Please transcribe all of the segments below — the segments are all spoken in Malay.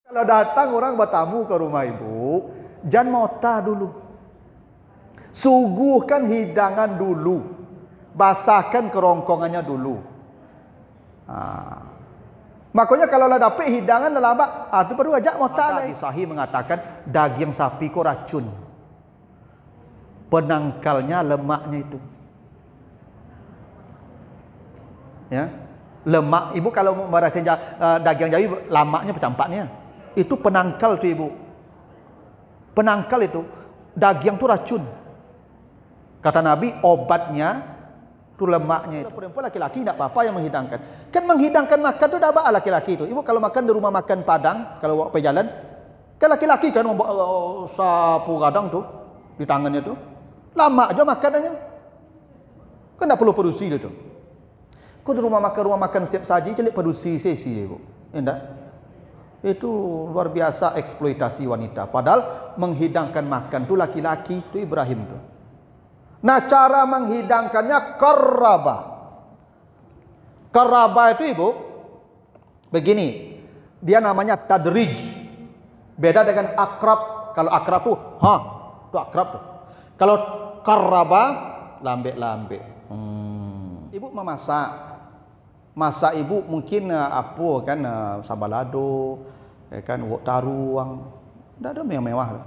Kalau datang orang bertamu ke rumah ibu, jangan mota dulu. Suguhkan hidangan dulu. Basahkan kerongkongannya dulu. Makanya kalau lah dapat hidangan lama, itu baru ajak mota. Hadis sahih mengatakan daging sapi kok racun. Penangkalnya lemaknya itu. Ya. Lemak ibu kalau merasa daging jawi lemaknya pecampaknya. Itu penangkal tuh ibu. Penangkal itu daging tuh racun. Kata Nabi obatnya tuh lemaknya itu. Perempuan laki-laki tidak apa-apa yang menghidangkan. Kan menghidangkan makan tuh dah laki-laki itu. Ibu kalau makan di rumah makan Padang, kalau bawa pergi jalan, kan laki-laki kan membawa sapu kadang tuh di tangannya tuh. Lama aja makanannya. Kan tak perlu produksi dia tuh. Kau di rumah makan siap saji celik produksi sesi ibu. Enggak. Itu luar biasa eksploitasi wanita. Padahal menghidangkan makan tu laki-laki tu Ibrahim tu. Nah cara menghidangkannya qarraba. Qarraba itu ibu begini. Dia namanya tadrij. Beda dengan akrab. Kalau akrab tu tu akrab tu. Kalau qarraba lambe-lambe. Ibu memasak. Masak ibu mungkin apa kan sabalado, kan wok taruang, tidak ada mewah-mewah.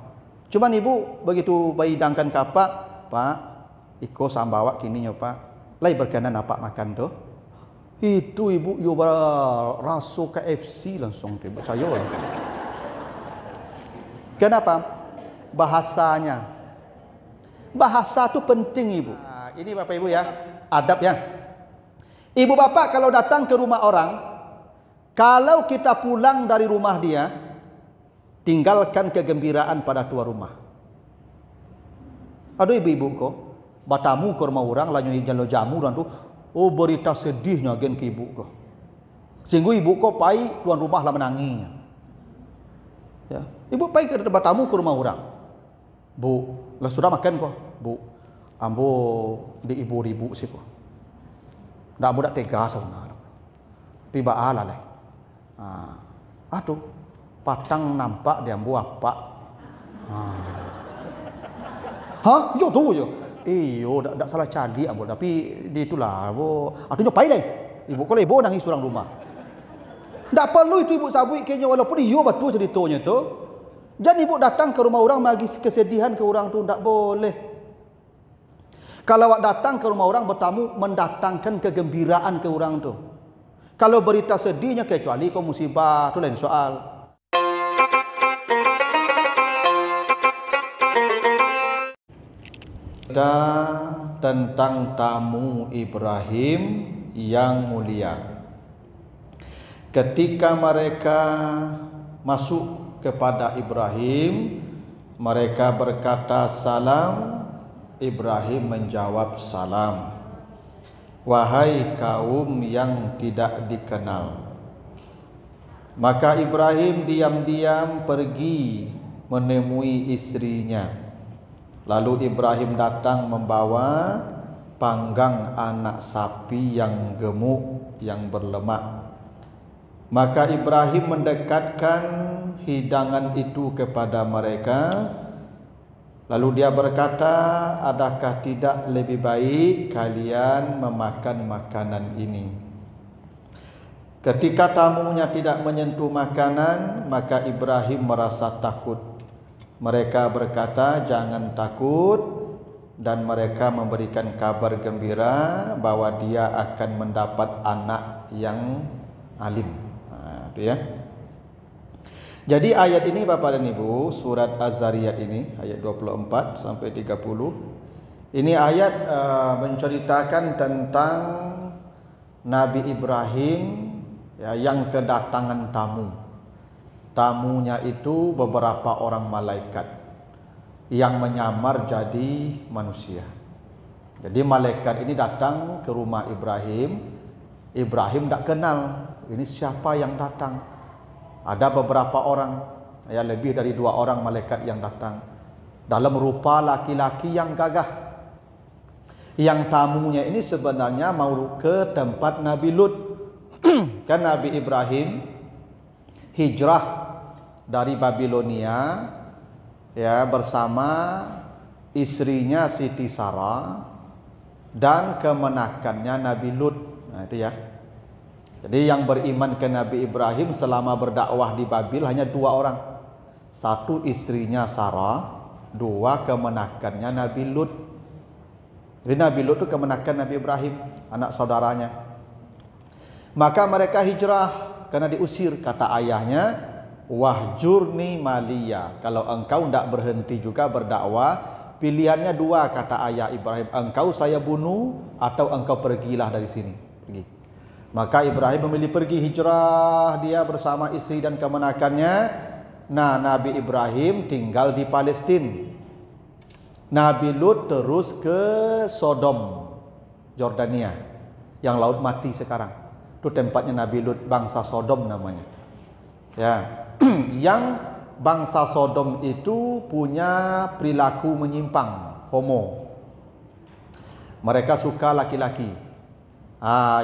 Cuman ibu begitu hidangkan kapak, Pak, iko sambawak kini nyopa, lai berkenan apa makan tu? Itu ibu yo rasa KFC langsung tu, percaya lah. Kenapa? Bahasanya. Bahasa tu penting ibu. Nah, ini Bapak Ibu ya, adab ya. Ibu bapak kalau datang ke rumah orang, kalau kita pulang dari rumah dia, tinggalkan kegembiraan pada tuan rumah. Aduh ibu-ibu kok, batamu ke rumah orang, lanjut jalan jamu dan tu, berita sedihnya gen ke ibu kok. Sehingga ibu kok pai tuan rumah lah menanginya. Ya, ibu pai ke batamu ke rumah orang. Bu, lah sudah makan kok, bu. Ambo di ibu-ibu sih kok. Tak budak tega sana. Tiba ala lah. Aduh, patang nampak dia ambu apa? Yo tu yo. Yo, tak salah cadi ambu, tapi di itulah ambu. Atuh nyopai deh. Ibu ko lebo nangis orang rumah. Tak perlu itu ibu sabui kayaknya walaupun iyo betul ceritanya tu. Jangan ibu datang ke rumah orang bagi kesedihan ke orang tu tak boleh. Kalau awak datang ke rumah orang bertamu, mendatangkan kegembiraan ke orang tu. Kalau berita sedihnya kecuali kau musibah, tu lain soal. Kita tentang tamu Ibrahim yang mulia. Ketika mereka masuk kepada Ibrahim, mereka berkata salam. Ibrahim menjawab salam. Wahai kaum yang tidak dikenal. Maka Ibrahim diam-diam pergi menemui istrinya. Lalu Ibrahim datang membawa panggang anak sapi yang gemuk, yang berlemak. Maka Ibrahim mendekatkan hidangan itu kepada mereka. Lalu dia berkata, adakah tidak lebih baik kalian memakan makanan ini? Ketika tamunya tidak menyentuh makanan, maka Ibrahim merasa takut. Mereka berkata, jangan takut. Dan mereka memberikan kabar gembira bahwa dia akan mendapat anak yang alim. Itu ya. Jadi ayat ini Bapak dan Ibu, surat Az-Zariyat ini, ayat 24 sampai 30. Ini ayat menceritakan tentang Nabi Ibrahim ya, yang kedatangan tamu. Tamunya itu beberapa orang malaikat yang menyamar jadi manusia. Jadi malaikat ini datang ke rumah Ibrahim. Ibrahim tak kenal, ini siapa yang datang. Ada beberapa orang, ya lebih dari 2 orang malaikat yang datang dalam rupa laki-laki yang gagah. Yang tamunya ini sebenarnya mau ke tempat Nabi Lut. Kan Nabi Ibrahim hijrah dari Babilonia, ya, bersama istrinya Siti Sarah dan kemenakannya Nabi Lut. Nah, itu ya. Jadi yang beriman ke Nabi Ibrahim selama berdakwah di Babil hanya 2 orang. 1 istrinya Sarah, 2 kemenakannya Nabi Lut. Jadi Nabi Lut itu kemenakan Nabi Ibrahim, anak saudaranya. Maka mereka hijrah karena diusir. Kata ayahnya, wahjurni maliya. Kalau engkau tidak berhenti juga berdakwah, pilihannya 2, kata ayah Ibrahim. Engkau saya bunuh atau engkau pergilah dari sini. Pergi. Maka Ibrahim memilih pergi, hijrah dia bersama istri dan kemenakannya. Nah, Nabi Ibrahim tinggal di Palestina. Nabi Lut terus ke Sodom, Jordania, yang laut mati sekarang. Itu tempatnya Nabi Lut, bangsa Sodom namanya. Ya, yang bangsa Sodom itu punya perilaku menyimpang, homo. Mereka suka laki-laki.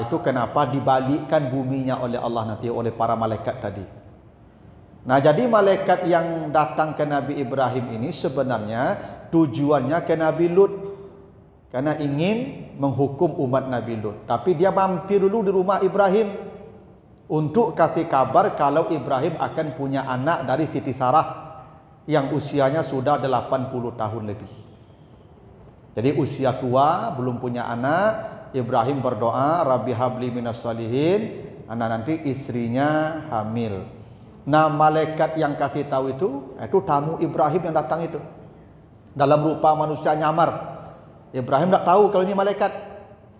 Itu kenapa dibalikkan buminya oleh Allah nanti oleh para malaikat tadi. Nah, jadi malaikat yang datang ke Nabi Ibrahim ini sebenarnya tujuannya ke Nabi Lut, karena ingin menghukum umat Nabi Lut. Tapi dia mampir dulu di rumah Ibrahim untuk kasih kabar kalau Ibrahim akan punya anak dari Siti Sarah yang usianya sudah 80 tahun lebih. Jadi usia tua, belum punya anak. Ibrahim berdoa, Rabbi habli minas salihin, anak nanti istrinya hamil. Nah, malaikat yang kasih tahu itu tamu Ibrahim yang datang itu dalam rupa manusia nyamar. Ibrahim tidak tahu kalau ini malaikat,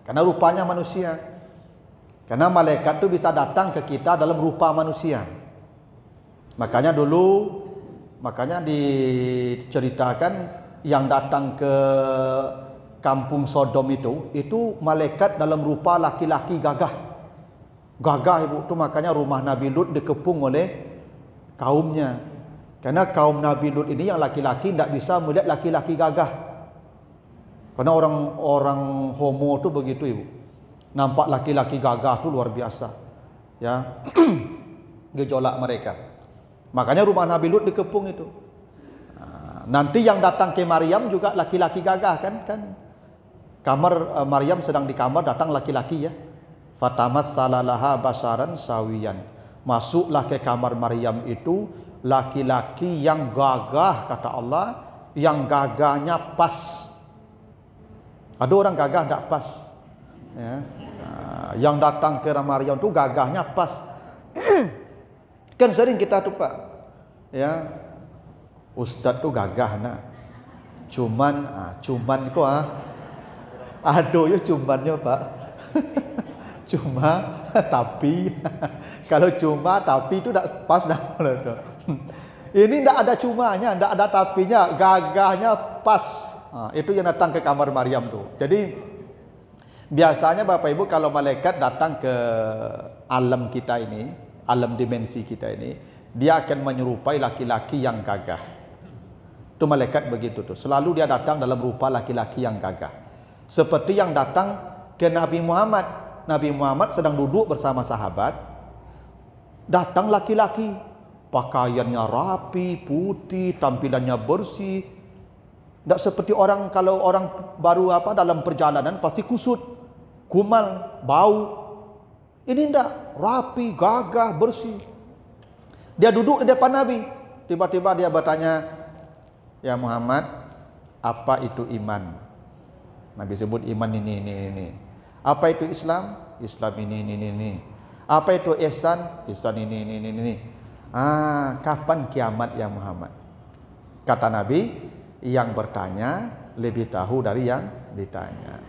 karena rupanya manusia. Karena malaikat itu bisa datang ke kita dalam rupa manusia. Makanya diceritakan yang datang ke kampung Sodom itu malaikat dalam rupa laki-laki gagah. Gagah, ibu, itu makanya rumah Nabi Lut dikepung oleh kaumnya. Karena kaum Nabi Lut ini yang laki-laki tidak bisa melihat laki-laki gagah. Karena orang homo itu begitu, ibu. Nampak laki-laki gagah itu luar biasa. Ya. Gejolak mereka. Makanya rumah Nabi Lut dikepung itu. Nanti yang datang ke Maryam juga laki-laki gagah kan? Kamar Maryam sedang di kamar, datang laki-laki ya. Fatamassalaha basaran sawiyan. Masuklah ke kamar Maryam itu laki-laki yang gagah, kata Allah, yang gagahnya pas. Ada orang gagah tidak pas, ya. Yang datang ke Maryam itu gagahnya pas. Kan sering kita tuh, Pak, ya, ustaz tuh gagah nak, cuman kok aduh ya cumannya, Pak. Cuma tapi kalau cuma tapi itu tidak pas dah. Ini tidak ada cumanya, tidak ada tapinya, gagahnya pas. Itu yang datang ke kamar Maryam tuh. Jadi biasanya Bapak Ibu kalau malaikat datang ke alam kita ini, alam dimensi kita ini, dia akan menyerupai laki-laki yang gagah. Itu malaikat begitu tuh. Selalu dia datang dalam rupa laki-laki yang gagah. Seperti yang datang ke Nabi Muhammad. Nabi Muhammad sedang duduk bersama sahabat, datang laki-laki, pakaiannya rapi, putih, tampilannya bersih. Tidak seperti orang, kalau orang baru dalam perjalanan pasti kusut, kumal, bau. Ini tidak, rapi, gagah, bersih. Dia duduk di depan Nabi. Tiba-tiba dia bertanya, ya Muhammad, apa itu iman? Nabi sebut iman ini. Apa itu Islam? Islam ini. Apa itu ihsan? Ihsan ini. Kapan kiamat ya Muhammad? Kata Nabi, yang bertanya lebih tahu dari yang ditanya.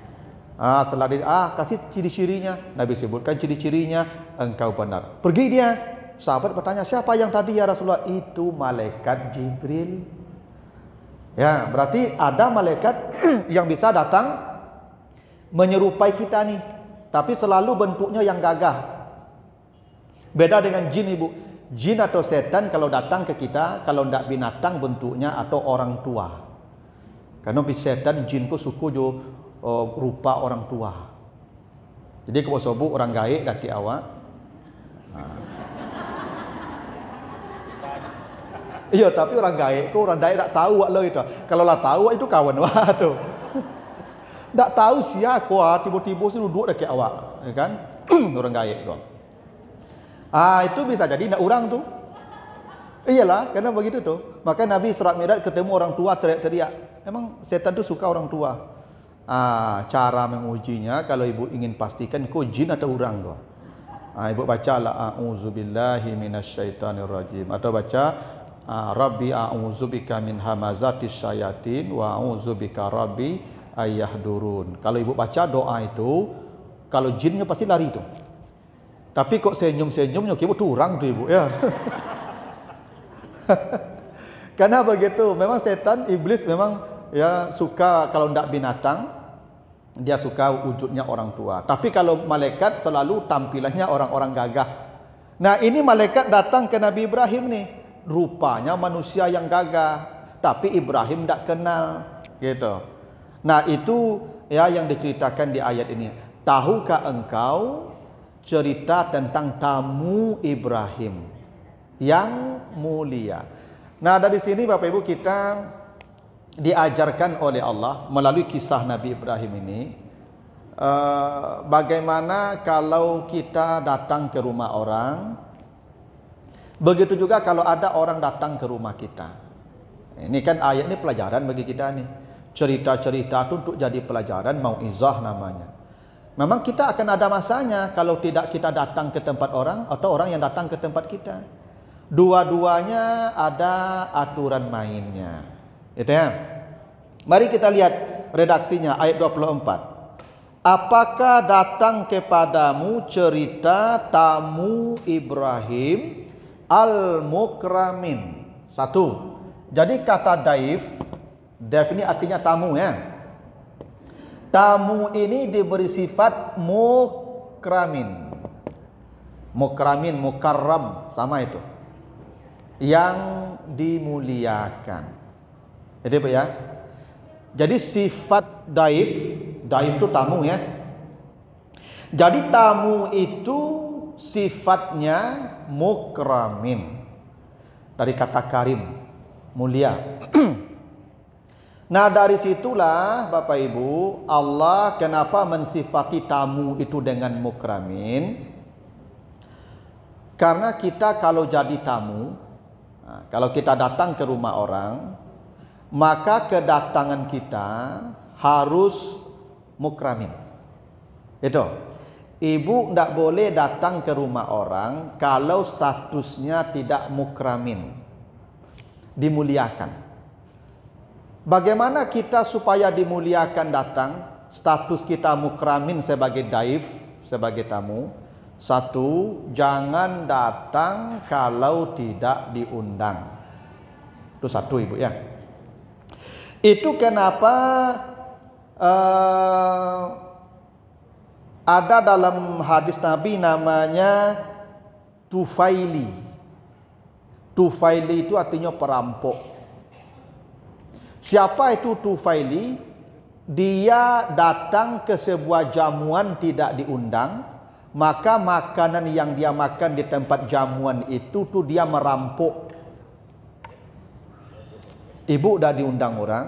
Setelah kasih ciri-cirinya, Nabi sebutkan ciri-cirinya, engkau benar. Pergi dia. Sahabat bertanya, siapa yang tadi ya Rasulullah? Itu malaikat Jibril. Ya, berarti ada malaikat yang bisa datang menyerupai kita nih, tapi selalu bentuknya yang gagah. Beda dengan jin, ibu. Jin atau setan kalau datang ke kita, kalau tidak binatang bentuknya atau orang tua. Karena setan jin ku suku jo rupa orang tua. Jadi kalau sobu orang gaek daki awak. Iya, tapi orang gaib ko orang daik tak tahu wak lo itu. Kalau lah tahu itu kawan wak tu. Tak tahu siapa tiba-tiba si duduk dekat awak, ya kan? Orang gaib tu. Itu bisa jadi nak orang tu. Iyalah, karena begitu tu. Maka Nabi Isra Mi'raj ketemu orang tua teriak-teriak. Memang setan tu suka orang tua. Cara mengujinya kalau ibu ingin pastikan kau jin atau orang tu. Ibu baca la a'udzubillahi minasyaitonirrajim atau baca Rabbi a'udzubika min hamazatis syayatin wa a'udzubika rabbi ayyahdurun. Kalau ibu baca doa itu, kalau jinnya pasti lari tu. Tapi kok senyum-senyumnya ibu tu orang tu ibu ya. Karena begitu, memang setan iblis memang ya suka kalau ndak binatang dia suka wujudnya orang tua. Tapi kalau malaikat selalu tampilannya orang-orang gagah. Nah, ini malaikat datang ke Nabi Ibrahim nih. Rupanya manusia yang gagah, tapi Ibrahim tak kenal, gitu. Nah, itu ya yang diceritakan di ayat ini. Tahukah engkau cerita tentang tamu Ibrahim yang mulia? Nah, dari sini Bapak Ibu kita diajarkan oleh Allah melalui kisah Nabi Ibrahim ini, bagaimana kalau kita datang ke rumah orang. Begitu juga kalau ada orang datang ke rumah kita. Ini kan ayat ini pelajaran bagi kita nih. Cerita-cerita itu untuk jadi pelajaran, mau'izah namanya. Memang kita akan ada masanya kalau tidak kita datang ke tempat orang atau orang yang datang ke tempat kita. Dua-duanya ada aturan mainnya. Itu ya. Mari kita lihat redaksinya ayat 24. Apakah datang kepadamu cerita tamu Ibrahim al-mukramin? Satu. Jadi kata daif ini artinya tamu ya. Tamu ini diberi sifat mukramin. Mukramin, mukarram, sama itu. Yang dimuliakan. Jadi apa ya? Jadi sifat daif itu tamu ya. Jadi tamu itu sifatnya mukramin. Dari kata karim, mulia. Nah, dari situlah Bapak Ibu, Allah kenapa mensifati tamu itu dengan mukramin? Karena kita kalau jadi tamu, kalau kita datang ke rumah orang, maka kedatangan kita harus mukramin. Itu. Ibu tidak boleh datang ke rumah orang kalau statusnya tidak mukramin, dimuliakan. Bagaimana kita supaya dimuliakan datang? Status kita mukramin sebagai daif, sebagai tamu. Satu, jangan datang kalau tidak diundang. Itu satu Ibu ya. Itu kenapa ada dalam hadis Nabi namanya Tufaili. Tufaili itu artinya perampok. Siapa itu Tufaili? Dia datang ke sebuah jamuan tidak diundang, maka makanan yang dia makan di tempat jamuan itu tuh dia merampok. Ibu dah diundang orang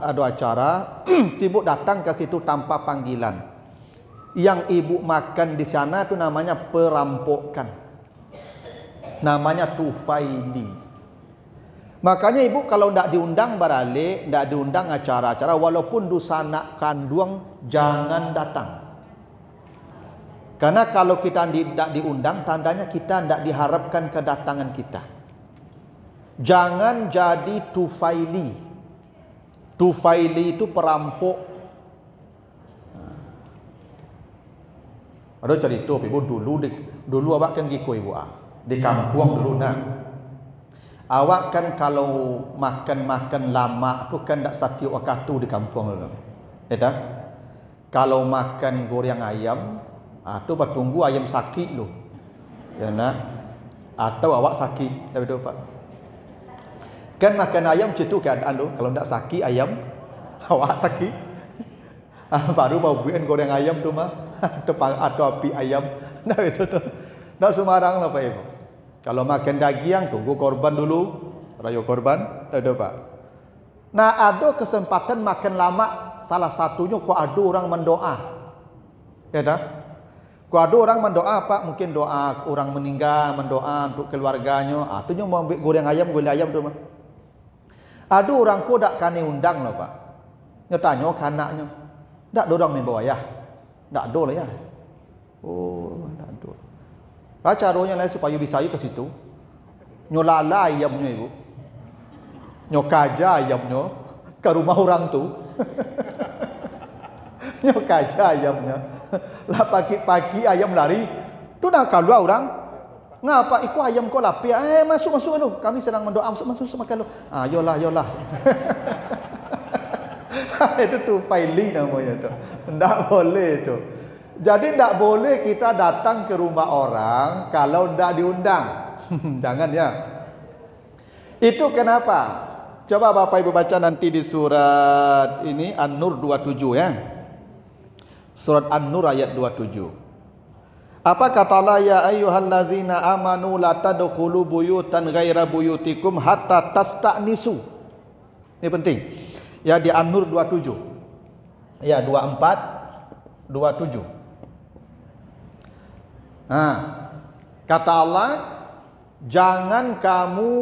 ada acara, ibu datang ke situ tanpa panggilan. Yang ibu makan di sana itu namanya perampokan. Namanya Tufaili. Makanya ibu kalau tidak diundang barale, tidak diundang acara-acara, walaupun dosa nak kandung, jangan datang. Karena kalau kita tidak diundang, tandanya kita tidak diharapkan kedatangan kita. Jangan jadi Tufaili. Tufaili itu perampok. Ada cerita ibu dulu awak kan gitu ibu di kampung dulu nak. Awak kan kalau makan lama tu kan tak sakit waktu di kampung dulu. Ya. Kalau makan goreng ayam, tu bertunggu ayam sakit lu. Ya nak. Atau awak sakit, tapi tu Pak. Kan makan ayam gitu keadaan lu, kalau tak sakit ayam, awak sakit. Baru mau buat goreng ayam tu mah, atau api ayam. Nah itu tu. Tak sembarang lah Pak Ibu. Kalau makan daging, tunggu korban dulu. Raya korban, ada pak. Nah, ada kesempatan makan lama, salah satunya kok ada orang mendoa. Ya dah? Kok ada orang mendoa pak, mungkin doa orang meninggal, mendoa untuk keluarganya. Tu mau ambil goreng ayam tu mah. Ada orang kok dak kani undang loh pak. Dia tanya ke anaknya, dak ada orang membawa ya? Dak ada lah ya. Oh, dak ada. Caranya lain supaya bisa ke situ. Nyolala ayamnya ibu. Nyokaja ayamnya ke rumah orang tu. Nyokaja ayamnya. Lah pagi-pagi ayam lari. Tu dah keluar orang. Ngapa ikut ayam kau lapi? Masuk dulu. Kami sedang mendoa masuk makan dulu. Yolah. Itu tu faili namanya tu. Tak boleh tu. Jadi tak boleh kita datang ke rumah orang kalau tak diundang. Jangan ya. Itu kenapa? Coba Bapak Ibu baca nanti di surat ini An-Nur 27 ya. Surat An-Nur ayat 27. Apa kata Allah, ya ayyuhallazina amanu la tadkhulu buyutan ghaira buyutikum hatta tasta'nisu. Ini penting. Ya di An-Nur 27. Ya 24 27. Kata Allah, jangan kamu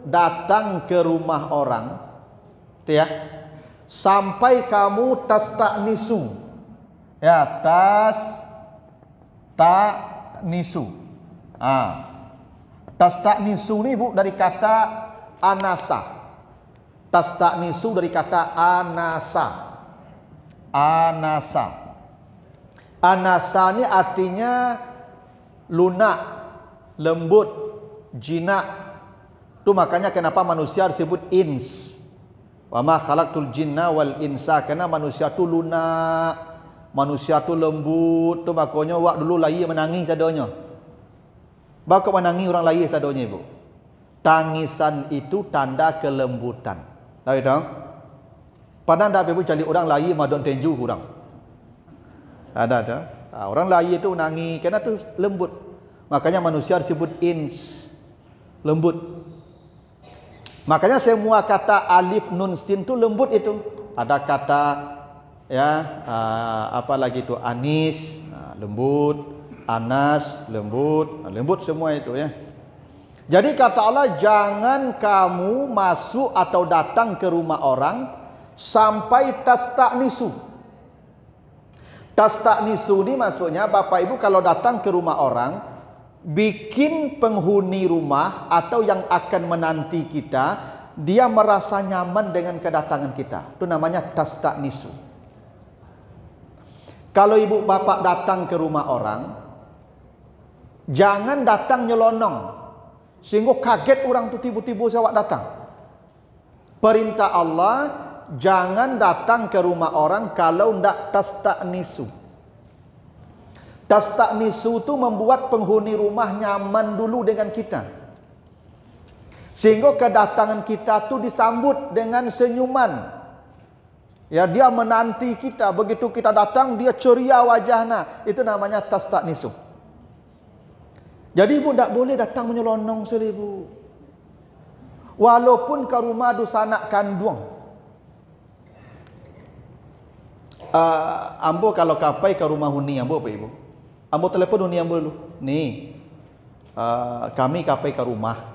datang ke rumah orang, ya, sampai kamu tasta'nisu. Ya, tasta'nisu. Tasta'nisu ni Bu dari kata anasa. Tasta'nisu dari kata anasa. Anasa ni artinya lunak, lembut, jinak. Tu makanya kenapa manusia disebut ins. Wa ma khalaqtul jinna wal insa, karena manusia tu lunak, manusia tu lembut. Tu makanya wak dulu layi menangis sadanya. Bako menangis orang layi sadanya ibu. Tangisan itu tanda kelembutan. Tahu itu? Padahal dak ibu cari orang layi madon tenju kurang. Ada. Orang lain itu nangis karena itu lembut. Makanya manusia disebut ins, lembut. Makanya semua kata alif nun sin itu lembut itu. Ada kata ya apa lagi itu anis, lembut, anas, lembut semua itu ya. Jadi kata Allah, jangan kamu masuk atau datang ke rumah orang sampai tasta'nisu. Tasta'nisu ni maksudnya Bapak Ibu kalau datang ke rumah orang, bikin penghuni rumah atau yang akan menanti kita, dia merasa nyaman dengan kedatangan kita. Itu namanya tasta'nisu. Kalau ibu bapak datang ke rumah orang, jangan datang nyelonong sehingga kaget orang tu tiba-tiba sawak datang. Perintah Allah, jangan datang ke rumah orang kalau ndak tasta'nisu. Tasta'nisu itu membuat penghuni rumah nyaman dulu dengan kita. Sehingga kedatangan kita tu disambut dengan senyuman. Ya, dia menanti kita. Begitu kita datang, dia ceria wajahnya. Itu namanya tasta'nisu. Jadi ibu tak boleh datang menyelonong seribu. Walaupun ke rumah dusanak kandung. Ambo kalau kapai ke rumah huni ambo apa ibu? Ambo telepon huni ambo dulu. Nih, kami kapai ke rumah.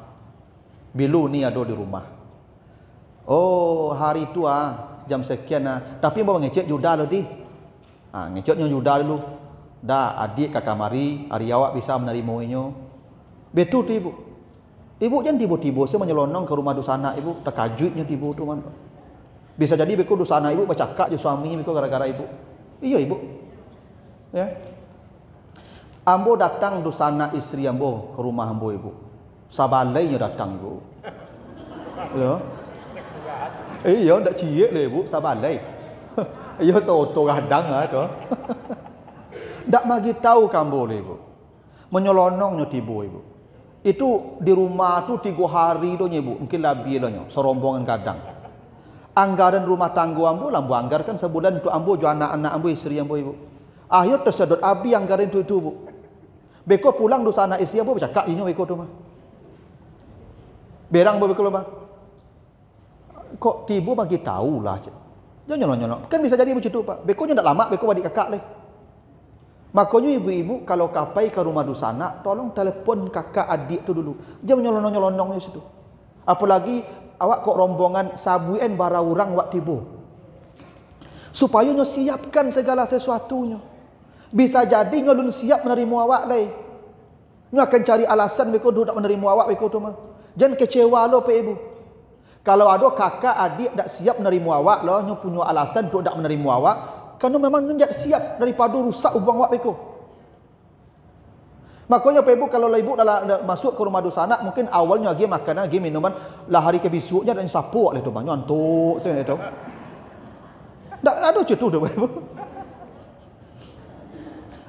Bilu ni ada di rumah. Oh, hari itu jam sekian tapi ambo ngecek juda lo di. Ngeceknya juda dulu. Dah adik kakak mari, hari awak bisa menerimanya. Betul tu ibu. Ibu jangan tiba-tiba saya menyelonong ke rumah dusana ibu, terkajutnya tiba tu man. Bisa jadi beku dusana ibu bercakap je suami beku gara-gara ibu. Iya ibu. Ya. Ambo datang dusana istri ambo ke rumah ambo ibu. Sabalainya datang ibu. Ya. Iya ndak ciek le ibu sabalai. Iya soto gadang tu. Ndak bagi tahu kambo le ibu. Menyelonongnya tiba ibu. Itu di rumah tu 3 hari donya ibu, mungkin lebih donya, serombongan kadang. Anggaran rumah tangga ambo lambu anggarkan sebulan untuk ambo jo anak-anak ambo istri ambo ibu. Akhir tersedot abi anggaran itu ibu. Beko pulang dosa anak istri ambo bercakap inyo beko tu mah. Berang boleh kalau bang. Kok tiba bagi tahu lah. Jangan nyolong-nyolong. Kan bisa jadi macam tu pak. Bekonya tak lama, beko adik kakak leh. Makanya ibu-ibu kalau kapai ke rumah dusana, tolong telepon kakak adik tu dulu. Jangan nyolong-nyolong di situ. Apalagi awak kok rombongan sabuin bara orang wak tiba. Supaya nyo siapkan segala sesuatunya. Bisa jadi nyo lun siap menerima awak leh. Nyo akan cari alasan beko tu tak menerima awak beko tu mah. Jangan kecewa lo pe ibu. Kalau ada kakak adik tak siap menerima awak lo, nyo punya alasan untuk tak menerima awak, kerana memang nyo tak siap daripada rusak hubungan awak beko. Makanya pe ibu kalau ibu dah masuk ke rumah dusana, mungkin awalnya lagi makanan, lagi minuman, lah hari ke besoknya dan sapu oleh tu bang, ngantuk saya tahu. Tak ada cerita tu ibu.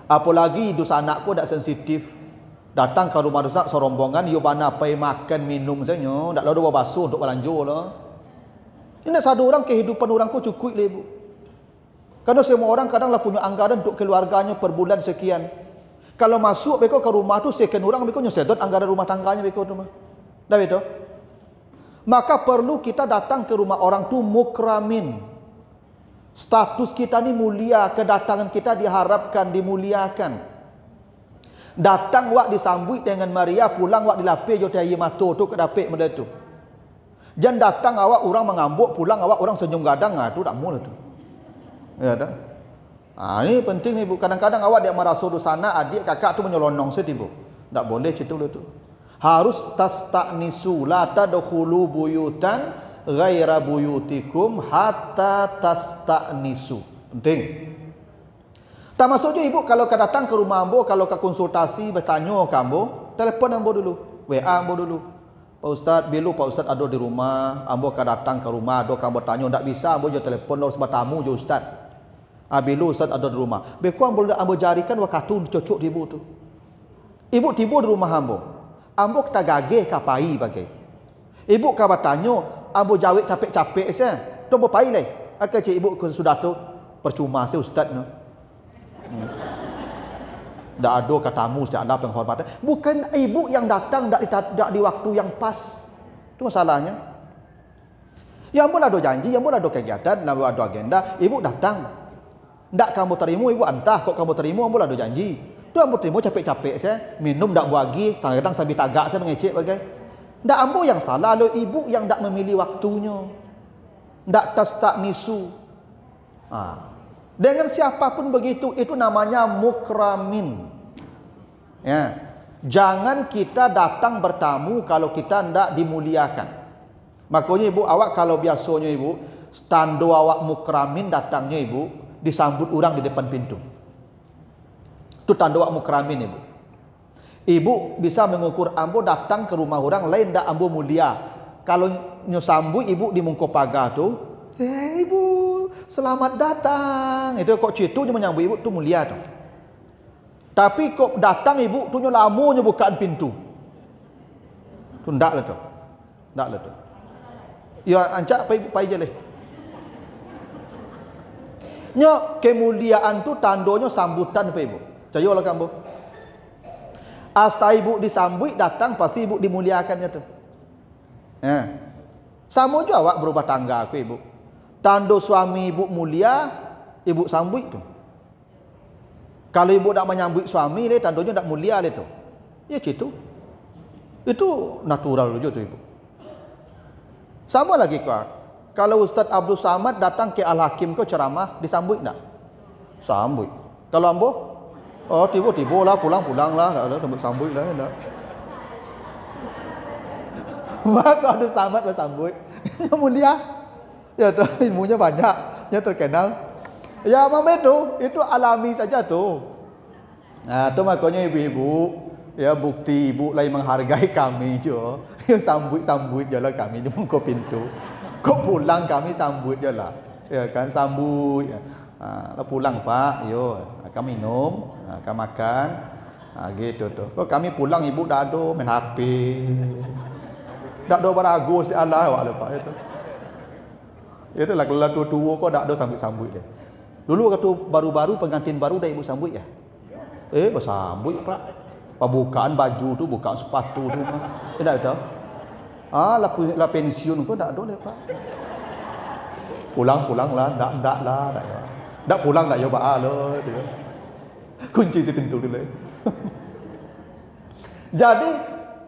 Apalagi dusana ko tak sensitif. Datang ke rumah dusana serombongan, yo bana pai makan minum saja, tak lalu bawa basuh untuk belanja lah. Ini satu orang kehidupan orang ko cukup lah ibu. Karena semua orang kadanglah punya anggaran untuk keluarganya per bulan sekian. Kalau masuk beko ke rumah tu second orang beko nyesedot anggaran rumah tangganya beko tu mah. Dah betul? Maka perlu kita datang ke rumah orang tu mukramin. Status kita ni mulia, kedatangan kita diharapkan dimuliakan. Datang wak disambut dengan Maria, pulang wak dilapih jo tayi mato tu ke dapik benda tu. Jangan datang awak orang mengambuk, pulang awak orang senyum gadang, tu tak mula tu. Ya dah. Ini penting ni ibu. Kadang-kadang awak dia merasa dusana adik kakak tu menyelonong setibu. Tak boleh cerita tu. Harus tasta'nisu, la tadkhulu buyutan ghaira buyutikum hatta tasta'nisu. Penting. Tak masuk je ibu kalau datang ke rumah ambo, kalau ke konsultasi bertanya ke ambo, telefon ambo dulu, WA ambo dulu. Pak Ustaz, bila Pak Ustaz ada di rumah, ambo akan datang ke rumah, ada kamu bertanya, tak bisa ambo je telefon lo sebab tamu je Ustaz. Bila Ustaz ada di rumah, beku ambo jarikan waktu cocok ibu tu. Ibu tiba di rumah ambo kita gagih kapai bagai. Ibu ka bertanya, ambo jawab capek-capek saya. Tu berpai leh. Akan cik ibu ke sudah tu percuma saya Ustaz no. Tak ada katamu setiap ada penghormatan. Bukan ibu yang datang tak di waktu yang pas. Itu masalahnya. Yang pun ada janji, yang pun ada kegiatan, ada agenda, ibu datang. Tak kamu terima, ibu antah. Kok kamu terima, pun ada janji. Tu ambo terima capek-capek saya, minum tak buagi, kadang sambil tagak saya mengecek bagai. Tak ambo yang salah, lo ibu yang tak memilih waktunya. Tak tasta'nisu. Dengan siapapun begitu, itu namanya mukramin. Ya. Jangan kita datang bertamu kalau kita tidak dimuliakan. Makanya ibu, awak kalau biasanya ibu, stando awak mukramin datangnya ibu, disambut orang di depan pintu. Itu tanda awak mukramin ibu. Ibu bisa mengukur ambo datang ke rumah orang lain tak ambo mulia. Kalau nyosambut ibu di mungko pagar tu, ibu selamat datang. Itu kok citu je menyambut ibu tu mulia tu. Tapi kok datang ibu tu lamanya bukaan pintu. Tu ndak lah tu. Ndak lah tu. Ya ancak pai je leh. Nya kemuliaan tu tandonya sambutan apa ibu? Cayolah kamu. Asa ibu disambut datang pasti ibu dimuliakannya tu. Sama juga awak berubah tangga aku ibu. Tanda suami ibu mulia, ibu sambut tu. Kalau ibu tak menyambut suami, tandanya tak mulia tu. Ya gitu. Itu natural juga tu ibu. Sama lagi kau. Kalau Ustaz Abdul Samad datang ke Al-Hakim kau ceramah, disambut tak? Sambut. Kalau ambo, tiba-tiba lah pulang lah, ada sambut lah. Maka Abdul Samad bersambut. Yang mulia. Ya tu ilmunya banyak, yang terkenal. Ya memang itu alami saja tu. Nah, tu makanya ibu-ibu, ya bukti ibu lain menghargai kami je. Ya sambut je lah kami di muka pintu. Kok pulang kami sambut je lah. Ya kan sambut. Lah pulang Pak, yo, akan minum, akan makan. Gitu tu. Kok kami pulang ibu dah ada main HP. Tak ada beragus di Allah awak lepas itu. Itulah kalau tua-tua kau tak ada sambut-sambut dia. Dulu waktu baru-baru pengantin baru dah ibu sambut ya. Bersambut Pak. Bukaan baju tu, bukaan sepatu tu. Tidak ada. Lah pensiun kau tak boleh pak. Pulang lah, tak lah, tak pulang tak coba lo. Kunci pintu dulu. Jadi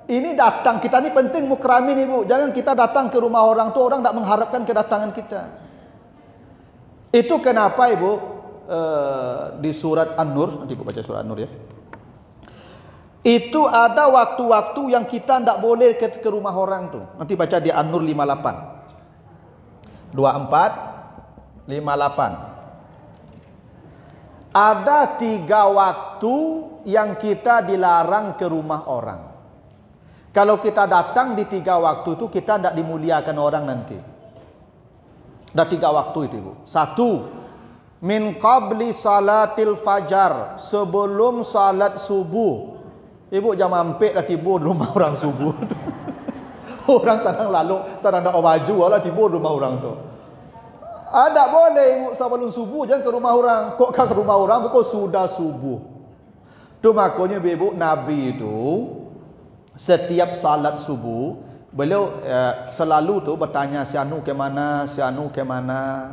ini datang kita ni penting mukramin ibu. Jangan kita datang ke rumah orang tu orang tak mengharapkan kedatangan kita. Itu kenapa ibu di surat An-Nur, nanti ibu baca surat An-Nur ya. Itu ada waktu-waktu yang kita tidak boleh ke rumah orang tu. Nanti baca di An-Nur 58. 54 58. Ada 3 waktu yang kita dilarang ke rumah orang. Kalau kita datang di 3 waktu itu kita tidak dimuliakan orang nanti. Ada 3 waktu itu ibu. 1. Min qabli salatil fajar, sebelum salat subuh. Ibu jangan mampir dah tidur di rumah orang subuh. Orang sedang lalu, sedang nak baju, Allah tidur di rumah orang tu. Tak boleh ibu sebelum subuh jangan ke rumah orang. Kok ke rumah orang pukul sudah subuh. Tu makanya ibu Nabi itu setiap salat subuh beliau selalu tu bertanya si anu ke mana, si anu ke mana.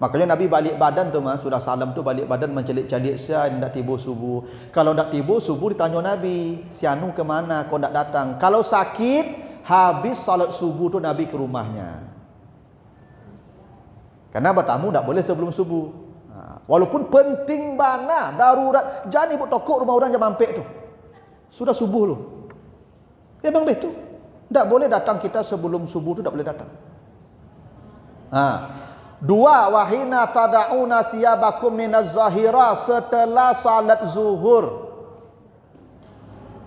Makanya Nabi balik badan tu mas, sudah salam tu balik badan mencelik-celik saya hendak tiba subuh. Kalau hendak tiba subuh ditanya Nabi, si anu ke mana kau hendak datang. Kalau sakit habis salat subuh tu Nabi ke rumahnya. Karena bertamu tak boleh sebelum subuh. Walaupun penting bana, darurat, jangan ibu tokok rumah orang jangan mampir tu. Sudah subuh lu. Memang betul. Tak boleh datang kita sebelum subuh tu tak boleh datang. 2. Wahina tada'una siyabakum minaz zahira, setelah salat zuhur.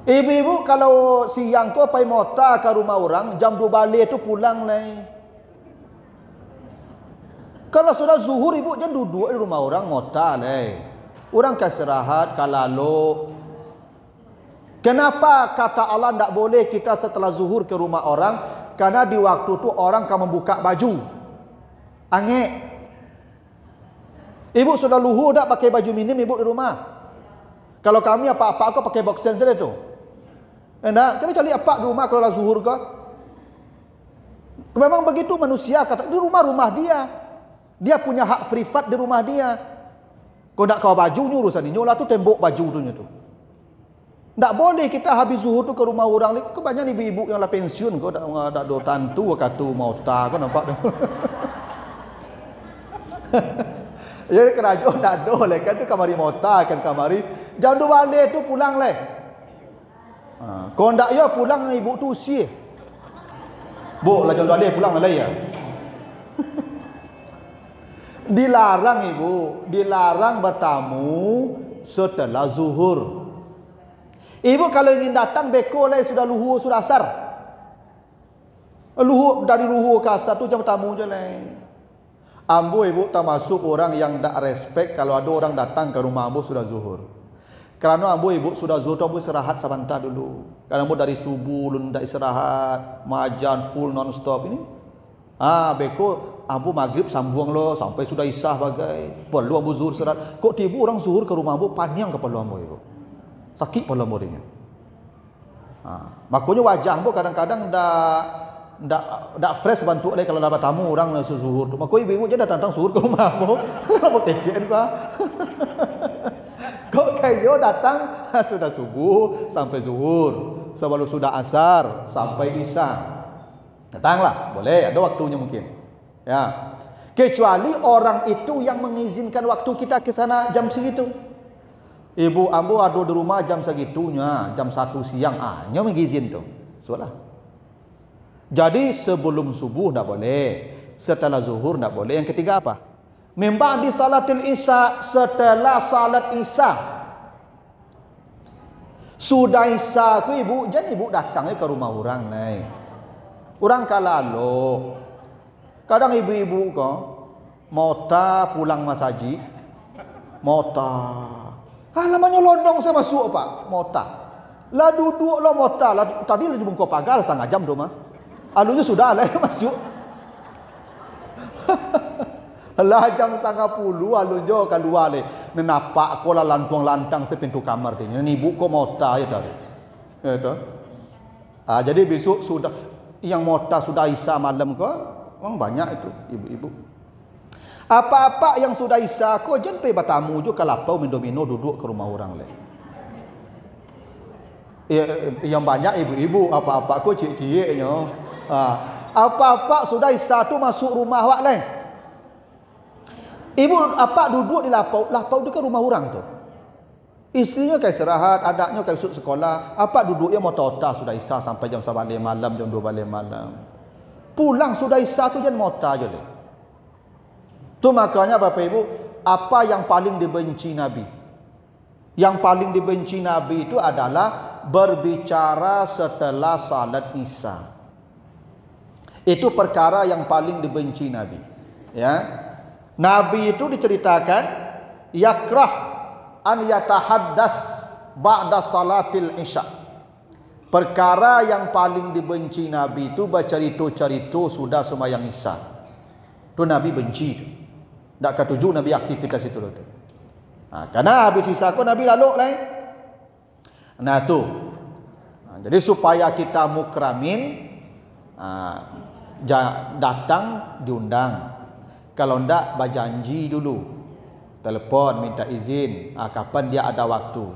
Ibu-ibu kalau siang kau pergi mota ke rumah orang, jam 2 balik tu pulang nih. Kalau sudah zuhur ibu jangan duduk di rumah orang mota nih. Orang ke istirahat, ke lalu. Kenapa kata Allah tidak boleh kita setelah zuhur ke rumah orang? Karena di waktu tu orang akan membuka baju. Angek. Ibu sudah luhur tak pakai baju minim ibu di rumah. Kalau kami apa-apa aku pakai boxer saja tu. Enggak, kena cari apa di rumah kalau lah zuhur kau. Memang begitu manusia kata di rumah dia. Dia punya hak privat di rumah dia. Kau nak kau baju urusan ini, lah tu tembok baju tu tu. Tak boleh kita habis zuhur tu ke rumah orang ni. Kebanyakan ibu-ibu yang lah pensiun kau tak do tantu kata mau ta kau nampak tu. Jadi kerajaan tak ada leh kan tu kamari mota kan kamari jam 2 balik tu pulang leh. Kau ndak ya pulang dengan ibu tu usia. Bu lah jam 2 balik pulang lah ya. Dilarang ibu, dilarang bertamu setelah zuhur. Ibu kalau ingin datang beko leh sudah luhur sudah asar. Luhur dari luhur ke asar tu jam tamu je leh. Ambo ibu termasuk orang yang tak respect kalau ada orang datang ke rumah ambo sudah zuhur. Kerana ambo ibu sudah zuhur, ambo istirahat sebentar dulu. Karena ambo dari subuh lu ndak istirahat, majan full non stop ini. Beko ambo maghrib sambung lo sampai sudah isah bagai. Perlu ambo zuhur istirahat. Kok tiba orang zuhur ke rumah ambo panjang kepala ambo ibu. Sakit kepala ambo dia. Makanya wajah ambo kadang-kadang ndak fresh bantu leh kalau dapat tamu orang zuhur tu. Maka ibu-ibu je datang zuhur ke rumah aku. Apa kecen kau? Kok kayo datang sudah subuh sampai zuhur, sebelum sudah asar sampai isya. Datanglah, boleh ada waktunya mungkin. Ya. Kecuali orang itu yang mengizinkan waktu kita ke sana jam segitu. Ibu ambo ada di rumah jam segitunya, jam 1 siang nya mengizin tu. Soalah. Jadi sebelum subuh tak boleh, setelah zuhur tak boleh. Yang ketiga apa? Memang di salatil isya, setelah salat isya. Sudah isya tu ibu, jangan ibu datangnya ke rumah orang nih. Orang kalalo. Kadang ibu-ibu ko mota pulang masjid, mota. Namanya londong saya masuk pak, mota. Lah duduk lah mota, lah tadi lagi bungkau pagar setengah jam tu mah. Alunya sudah lah masuk. Lah jam 9:30 alunjo keluar le. Nenapak ko lah lantuang lantang sepintu kamar dia. Ni ibu ko mota ya tadi. Ya tu. Jadi besok sudah Yang mota sudah isya malam ke? Orang banyak itu ibu-ibu. Apa-apa yang sudah isya ko jangan pergi bertamu je ke lapau mino-mino duduk ke rumah orang lain. Yang banyak ibu-ibu apa-apa ko cik-ciknya. Apa-apa sudah isya tu masuk rumah awak lain. Ibu apa duduk di lapau, lapau dekat rumah orang tu. Istrinya kayak istirahat, adaknya kayak masuk sekolah. Apa duduknya mota-mota sudah isya sampai jam 1 balik malam, jam 2 balik malam. Pulang sudah isya tu jangan mota je leh. Tu makanya Bapak Ibu, apa yang paling dibenci Nabi? Yang paling dibenci Nabi itu adalah berbicara setelah salat isya. Itu perkara yang paling dibenci Nabi. Ya. Nabi itu diceritakan yakrah an yatahaddas ba'da salatil isya. Perkara yang paling dibenci Nabi itu bercerita-cerita sudah sembahyang isya. Tu Nabi benci tu. Tak ketuju Nabi aktivitas itu tu. Karena habis isya ko Nabi lalu lain. Nah tu. Jadi supaya kita mukramin datang diundang. Kalau ndak berjanji dulu. Telepon minta izin, kapan dia ada waktu.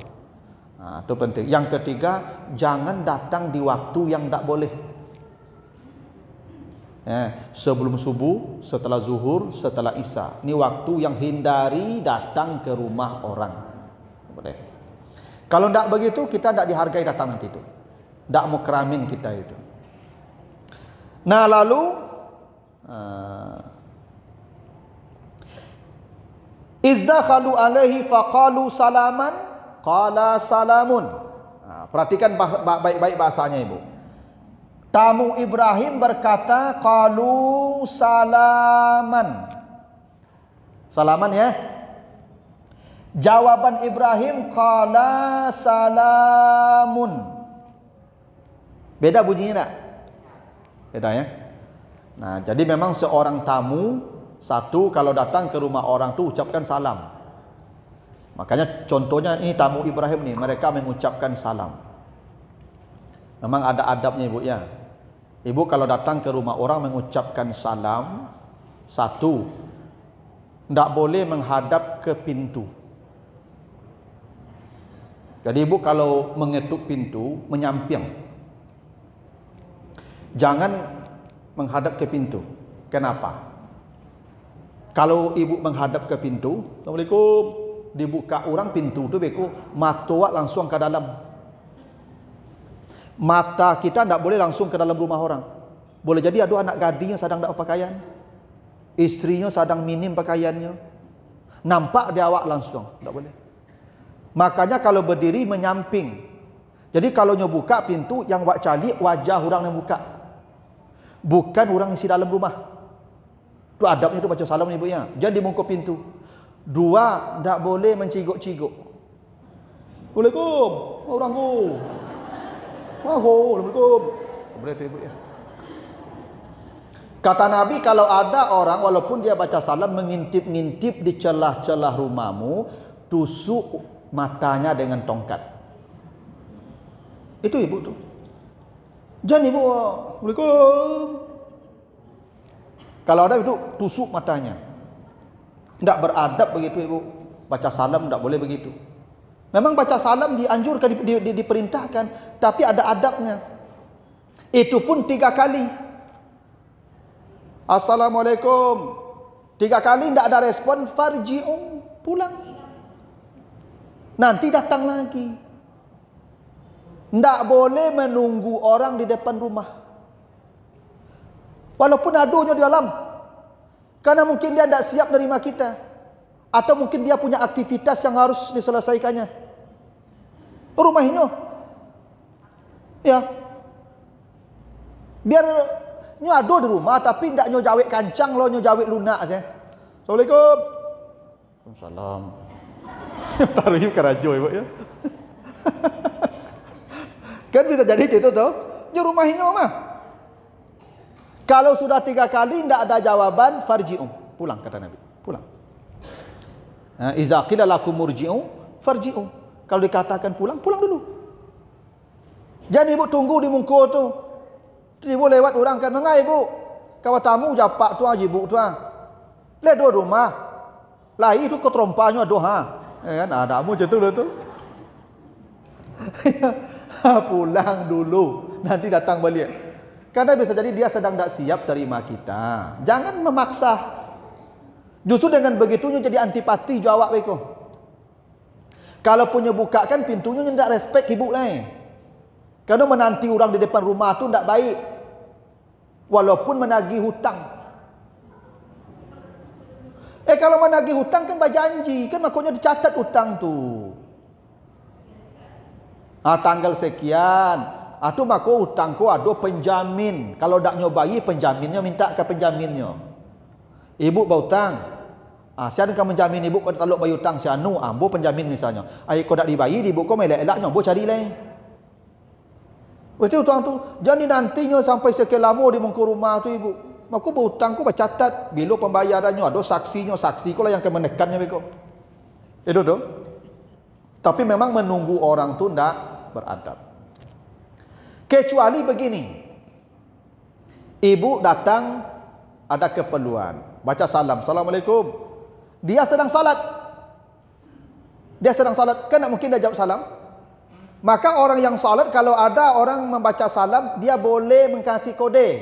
Itu penting. Yang ketiga, jangan datang di waktu yang tak boleh. Sebelum subuh, setelah zuhur, setelah isya. Ini waktu yang hindari datang ke rumah orang. Boleh. Kalau tidak begitu, kita tidak dihargai datang nanti itu. Tidak mukramin kita itu. Nah lalu izdakhalu alaihi faqalu salaman qala salamun. Perhatikan baik-baik bahasanya ibu. Tamu Ibrahim berkata qalu salaman. Salaman ya. Jawaban Ibrahim qala salamun. Beda bunyinya tak? Beda ya. Nah, jadi memang seorang tamu satu kalau datang ke rumah orang tu ucapkan salam. Makanya contohnya ini tamu Ibrahim nih, mereka mengucapkan salam. Memang ada adabnya ibu ya. Ibu kalau datang ke rumah orang mengucapkan salam, satu, tidak boleh menghadap ke pintu. Jadi ibu kalau mengetuk pintu, menyamping. Jangan menghadap ke pintu. Kenapa? Kalau ibu menghadap ke pintu, Assalamualaikum, dibuka orang pintu tu beku, mata langsung ke dalam. Mata kita tidak boleh langsung ke dalam rumah orang. Boleh jadi ada anak gadis yang sedang tak pakaian, istrinya sedang minim pakaiannya, nampak dia awak langsung, tak boleh. Makanya kalau berdiri menyamping. Jadi kalau nyo buka pintu, yang wak cari wajah orang yang buka, bukan orang isi dalam rumah. Itu adabnya tu baca salam ibu ya. Jangan dimungkuk pintu. Dua, tak boleh menciguk-ciguk. Assalamualaikum, orang ku. Assalamualaikum. Boleh tu ibu ya. Kata Nabi, kalau ada orang walaupun dia baca salam mengintip-ngintip di celah-celah rumahmu, tusuk matanya dengan tongkat. Itu ibu tu. Jangan ibu, Assalamualaikum. Kalau ada itu tusuk matanya. Tidak beradab begitu ibu. Baca salam tidak boleh begitu. Memang baca salam dianjurkan, diperintahkan, tapi ada adabnya. Itu pun 3 kali. Assalamualaikum. 3 kali tidak ada respon, farji'u, pulang. Nanti datang lagi. Tidak boleh menunggu orang di depan rumah. Walaupun adunya di dalam. Karena mungkin dia tidak siap menerima kita. Atau mungkin dia punya aktivitas yang harus diselesaikannya. Rumahnya. Ya. Biar nyo ado di rumah tapi tidak nyo jawik kancang lo nyo jawik lunak saja. Assalamualaikum. Waalaikumsalam. Taruh yuk kerajo ibu ya. Kan bisa jadi itu tuh. Nyo rumahnya mah. Kalau sudah 3 kali tidak ada jawaban, farji'u, pulang kata Nabi, pulang. Iza qila lakum murji'u, farji'u. Kalau dikatakan pulang, pulang dulu. Jangan ibu tunggu di mungkul tu. Ibu lewat orang kan mengai ibu. Kalau tamu japak tu ibu tu le dua rumah. Lai itu ketrompanya doha. Kan ada mu macam tu lah tu. Pulang dulu, nanti datang balik. Karena bisa jadi dia sedang tak siap terima kita. Jangan memaksa. Justru dengan begitunya jadi antipati jawab mereka. Kalau punya bukakan pintunya tidak respect ibu lain. Karena menanti orang di depan rumah tu tidak baik. Walaupun menagih hutang. Kalau menagih hutang kan berjanji. Kan makanya dicatat hutang tu. Tanggal sekian. Tu maka hutangku ada penjamin. Kalau tak nyobai penjaminnya minta ke penjaminnya. Ibu berhutang. Siapa yang menjamin ibu kau tak bayar hutang sianu, ambo penjamin misalnya. Kau tak dibayar ibu kau melek-elaknya, ambo cari lain. Betul tuan tu. Jadi nantinya sampai sekian lama di muka rumah tu ibu. Maka berhutang ku bercatat bila pembayarannya ada saksinya, saksi ku lah yang akan menekannya ibu. Itu tu. Tapi memang menunggu orang tu tidak beradab. Kecuali begini. Ibu datang ada keperluan. Baca salam. Assalamualaikum. Dia sedang salat. Kan tak mungkin dia jawab salam. Maka orang yang salat kalau ada orang membaca salam, dia boleh mengkasih kode.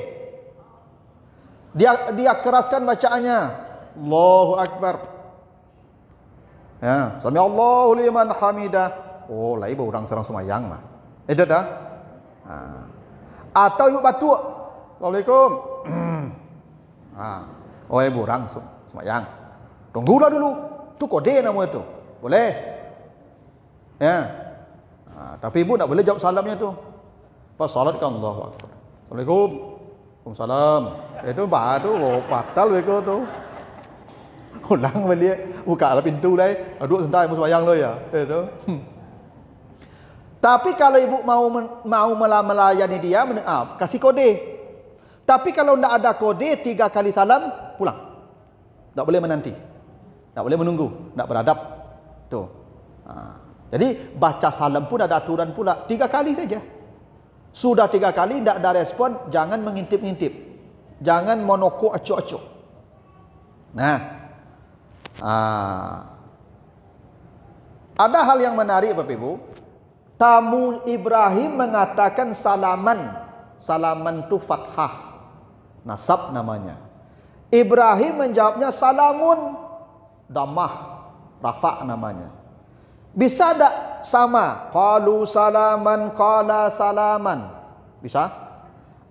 Dia keraskan bacaannya. Allahu Akbar. Ya, sami Allahu liman hamidah. Oh, lah ibu orang sedang sembahyang mah. Itu dah. Atau ibu batuk. Assalamualaikum. Oh, ibu orang sembahyang. Tunggulah dulu. Tu kode nama itu. Boleh. Ya. Tapi ibu tak boleh jawab salamnya tu. Pas salat kan Allahu Akbar. Assalamualaikum. Waalaikumsalam. Itu baru batal mereka tu. Ulang balik. Buka lah pintu lah. Duduk sebentar ibu sembahyang lah ya. Itu. Tapi kalau ibu mau melayani dia, kasih kode. Tapi kalau tidak ada kode, 3 kali salam, pulang. Tak boleh menanti. Tak boleh menunggu. Tak beradab. Tuh. Jadi baca salam pun ada aturan pula. 3 kali saja. Sudah 3 kali tidak ada respon, jangan mengintip-ngintip. Jangan monokok acuk-acuk. Nah. Ada hal yang menarik Bapak Ibu. Tamu Ibrahim mengatakan salaman. Salaman tu fathah. Nasab namanya. Ibrahim menjawabnya salamun. Damah. Rafa' namanya. Bisa tak sama? Qalu salaman, qala salaman. Bisa?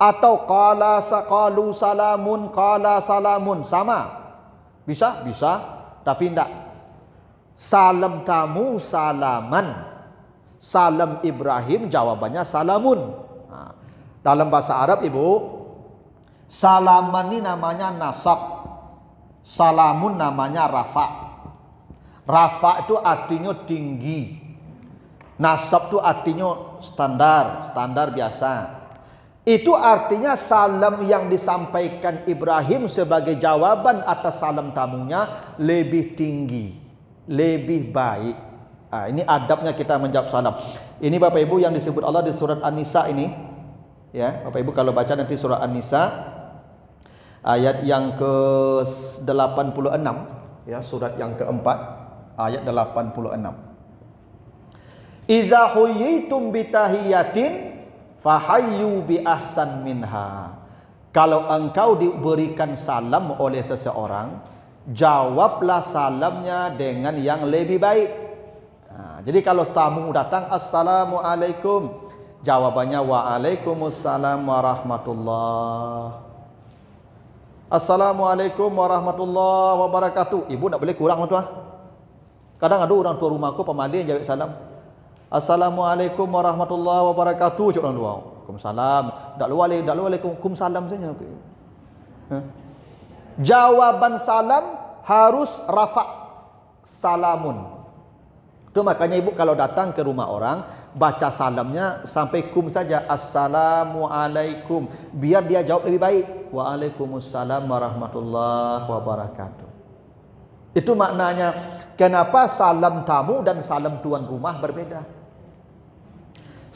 Atau qalu salamun, qala salamun. Sama? Bisa? Bisa. Tapi tidak. Salam tamu salaman. Salam Ibrahim jawabannya salamun. Dalam bahasa Arab ibu, salaman ini namanya nasab. Salamun namanya rafa'. Rafa' itu artinya tinggi. Nasab itu artinya standar biasa. Itu artinya salam yang disampaikan Ibrahim sebagai jawaban atas salam tamunya lebih tinggi, lebih baik. Ini adabnya kita menjawab salam. Ini Bapak Ibu yang disebut Allah di surat An-Nisa ini. Ya, Bapak Ibu kalau baca nanti surat An-Nisa ayat yang ke-86, ya, surat yang keempat, ayat 86. Iza huyitum bitahiyatin fahayyu bi ahsan minha. Kalau engkau diberikan salam oleh seseorang, jawablah salamnya dengan yang lebih baik. Jadi kalau tamu datang, assalamualaikum, jawabannya waalaikumsalam warahmatullah. Assalamualaikum warahmatullahi wabarakatuh. Ibu tak boleh kurang tuan. Kadang ada orang tua rumahku pemali jawab salam. Assalamualaikum warahmatullahi wabarakatuh. Cik orang tua. Waalaikumsalam. Tak luar waalaikumsalam saja. Jawaban salam harus rafa' salamun. Itu makanya ibu kalau datang ke rumah orang, baca salamnya sampai kum saja. Assalamualaikum. Biar dia jawab lebih baik. Waalaikumsalam warahmatullahi wabarakatuh. Itu maknanya kenapa salam tamu dan salam tuan rumah berbeda.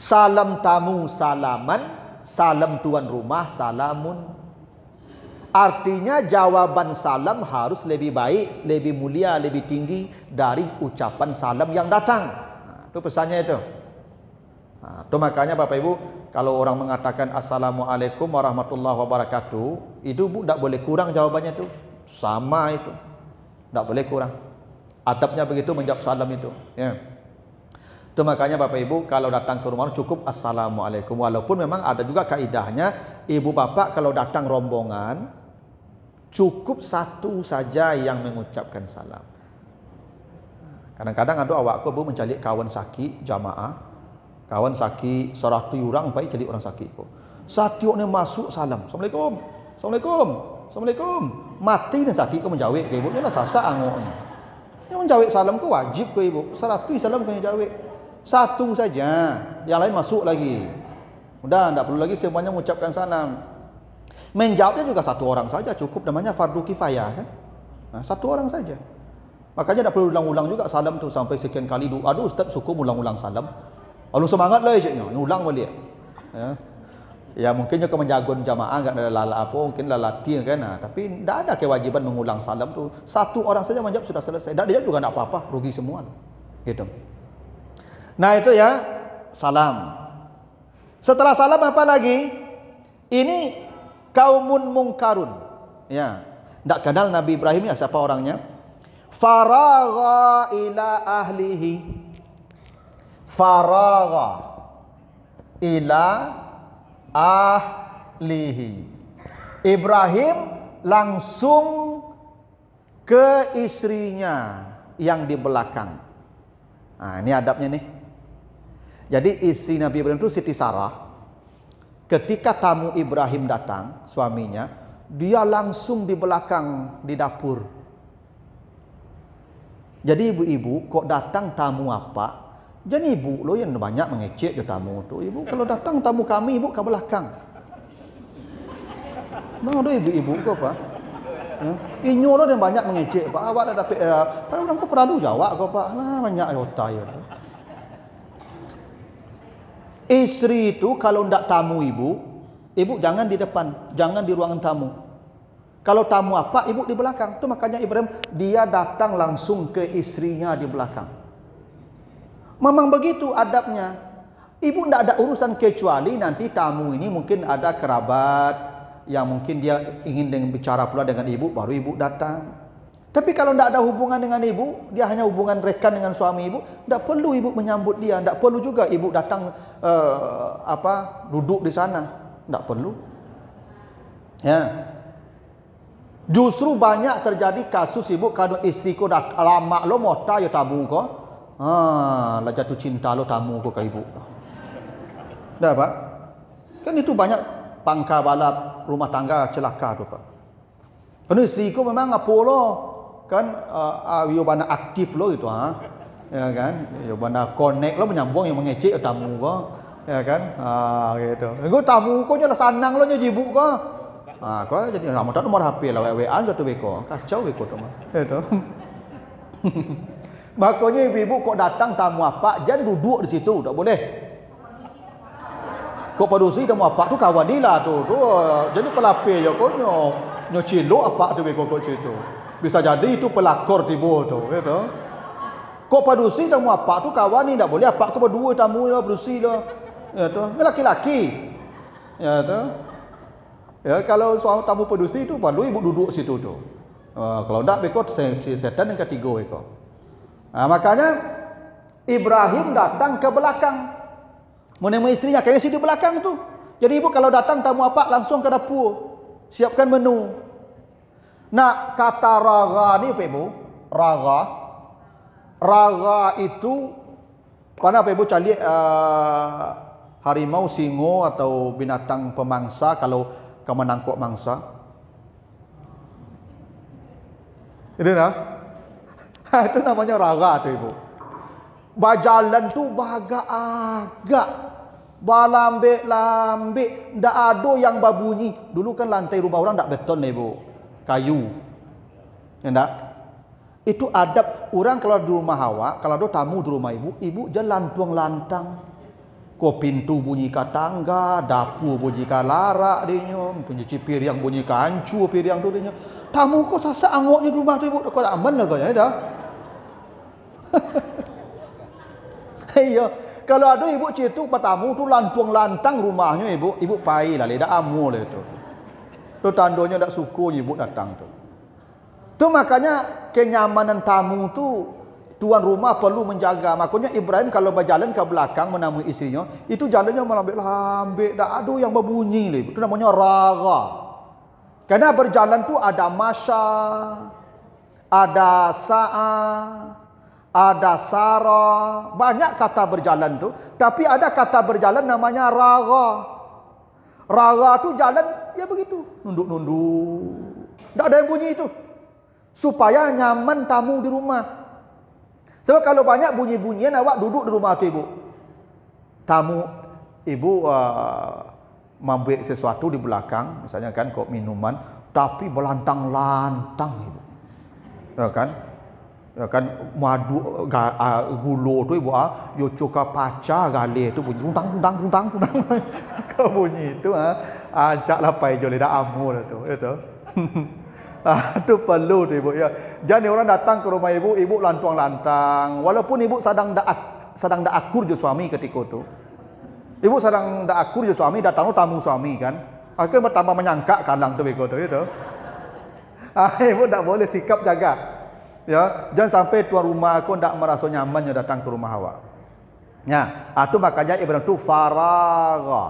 Salam tamu salaman, salam tuan rumah salamun. Artinya jawaban salam harus lebih baik, lebih mulia, lebih tinggi dari ucapan salam yang datang. Itu pesannya itu. Itu makanya Bapak Ibu, kalau orang mengatakan Assalamualaikum warahmatullahi wabarakatuh, itu Bu tidak boleh kurang jawabannya itu. Sama itu. Tidak boleh kurang. Adabnya begitu menjawab salam itu. Ya. Itu makanya Bapak Ibu kalau datang ke rumah cukup Assalamualaikum. Walaupun memang ada juga kaidahnya, Ibu Bapak kalau datang rombongan cukup satu saja yang mengucapkan salam. Kadang-kadang ada awak aku mencari kawan sakit jamaah, kawan sakit 100 orang baik jadi orang sakit ko. Satu ni masuk salam. Assalamualaikum. Assalamualaikum. Assalamualaikum. Mati ni sakit ko menjawab ke ibu. Jangan sasak angoknya. Yang menjawab salam ko wajib ke ibu. 100 salam ko menjawab. Satu saja. Yang lain masuk lagi. Udah tidak perlu lagi semuanya mengucapkan salam. Menjawabnya juga satu orang saja cukup, namanya fardu kifayah kan. Nah, satu orang saja. Makanya tidak perlu ulang-ulang juga salam tu sampai sekian kali. Aduh Ustaz suka ulang-ulang salam. Lalu semangat lah ejeknya, ulang balik. Ya mungkin juga menjagun jamaah enggak ada lala apa, mungkin lalati kan. Nah, tapi tidak ada kewajiban mengulang salam tu. Satu orang saja menjawab sudah selesai. Dan dia juga tidak apa-apa, rugi semua. Gitu. Nah, itu ya salam. Setelah salam apa lagi? Ini kaumun mungkarun. Ya. Tak kenal Nabi Ibrahim ya, siapa orangnya? Faragha ila ahlihi. Faragha ila ahlihi. Ibrahim langsung ke istrinya yang di belakang. Nah, ini adabnya nih. Jadi istri Nabi Ibrahim itu Siti Sarah. Ketika tamu Ibrahim datang, suaminya, dia langsung di belakang di dapur. Jadi ibu-ibu kok datang tamu apa? Jadi ibu lo yang banyak mengecek ke tamu tu. Ibu kalau datang tamu kami, ibu ke belakang. Nah, ada ibu-ibu kok apa? Ya. Inyo lo yang banyak mengecek pak. Awak dah dapat. Kalau orang kau perlu jawab kok pak. Nah banyak otak ya. Istri itu kalau tidak tamu ibu jangan di depan, jangan di ruangan tamu. Kalau tamu apa, ibu di belakang. Itu makanya Ibrahim dia datang langsung ke istrinya di belakang. Memang begitu adabnya. Ibu tidak ada urusan kecuali nanti tamu ini mungkin ada kerabat yang mungkin dia ingin bicara pula dengan ibu, baru ibu datang. Tapi kalau tidak ada hubungan dengan ibu, dia hanya hubungan rekan dengan suami ibu, tidak perlu ibu menyambut dia, tidak perlu juga ibu datang duduk di sana, tidak perlu. Ya. Justru banyak terjadi kasus ibu kalau istriku dah lama lo mota ya tamu ko, lah jatuh cinta lo tamu ko ke ibu. Dah pak? Kan itu banyak pangka balap rumah tangga celaka tu pak. Karena istriku memang apa lo? Kan yo bana aktif lo gitu ya kan yo bana connect lo menyambung yang mengecek tamu ko ya kan gitu engko tamu ko nya sanang lo nya jibuk ko ko jadi nomor nomor HP lah WA satu beko kacau beko tu mah gitu. Makanya ibu-ibu kok datang tamu apa jangan duduk di situ tak boleh. Kok padusi tamu apa tu kawan dia lah tu jadi pelapis yo ko nyo cilok apa tu beko ko situ. Bisa jadi itu pelakor tiba tu, gitu. Kok padusi tamu apa tu kawan ni tak boleh apa kau berdua tamu lah padusi dah. Ya tu, laki-laki. Ya tu. Ya kalau soal tamu padusi tu perlu ibu duduk situ tu. Kalau tak bekot setan yang ketiga eko. Nah, makanya Ibrahim datang ke belakang. Menemui istrinya kayaknya si di belakang tu. Jadi ibu kalau datang tamu apa langsung ke dapur. Siapkan menu. Nah, kata raga ni apa ibu? Raga. Raga itu pada apa ibu cari harimau, singo atau binatang pemangsa kalau kamu menangkap mangsa. Itu nah. Itu namanya raga tu ibu. Bajalan tu baga-aga. Balambik-lambik, ndak ada yang babunyi. Dulu kan lantai rumah orang ndak beton ibu. Kayu. Enggak? Itu adab orang kalau di rumah awak, kalau ada tamu di rumah ibu, ibu jangan lantuang lantang. Ko pintu bunyi ka tangga, dapur bunyi ka larak dinyo, pencuci piring bunyi ka hancur piring tu dinyo. Tamu ko sasa angoknya di rumah tu ibu, kau dah aman lah kau ya dah. Iya, kalau ada ibu cerita tamu tu lantuang lantang rumahnya ibu pai lah, dah amu lah itu. Tu tandanya dak suka ibu datang tu. Tu makanya kenyamanan tamu tu tuan rumah perlu menjaga. Makanya Ibrahim kalau berjalan ke belakang menemui istrinya, itu jalannya melambai-lambai, tak ada yang berbunyi. Itu namanya raga. Karena berjalan tu ada masya, ada sa'a, ada sara. Banyak kata berjalan tu. Tapi ada kata berjalan namanya raga. Raga tu jalan, ya begitu. Nunduk-nunduk. Tak ada yang bunyi itu. Supaya nyaman tamu di rumah. Sebab kalau banyak bunyi-bunyian, awak duduk di rumah tu ibu. Tamu ibu membuat sesuatu di belakang, misalnya kan kok minuman, tapi berlantang-lantang ibu. Ya kan? Ya kan madu gula tu ibu yo coka paca gale tu bunyi tungtang. Kau bunyi itu ajaklah pai jole dak amu dah tu. Itu. Itu perlu tu ibu ya. Jangan orang datang ke rumah ibu lantuang lantang. Walaupun ibu sedang dak akur je suami ketika tu. Ibu sedang dak akur je suami, datang tamu suami kan. Akhirnya bertambah menyangka kalang tu begitu itu. Ibu tak boleh sikap jaga. Ya, jangan sampai tuan rumah aku ndak merasa nyaman datang ke rumah awak. Ya, itu makanya Ibrahim tu faraga.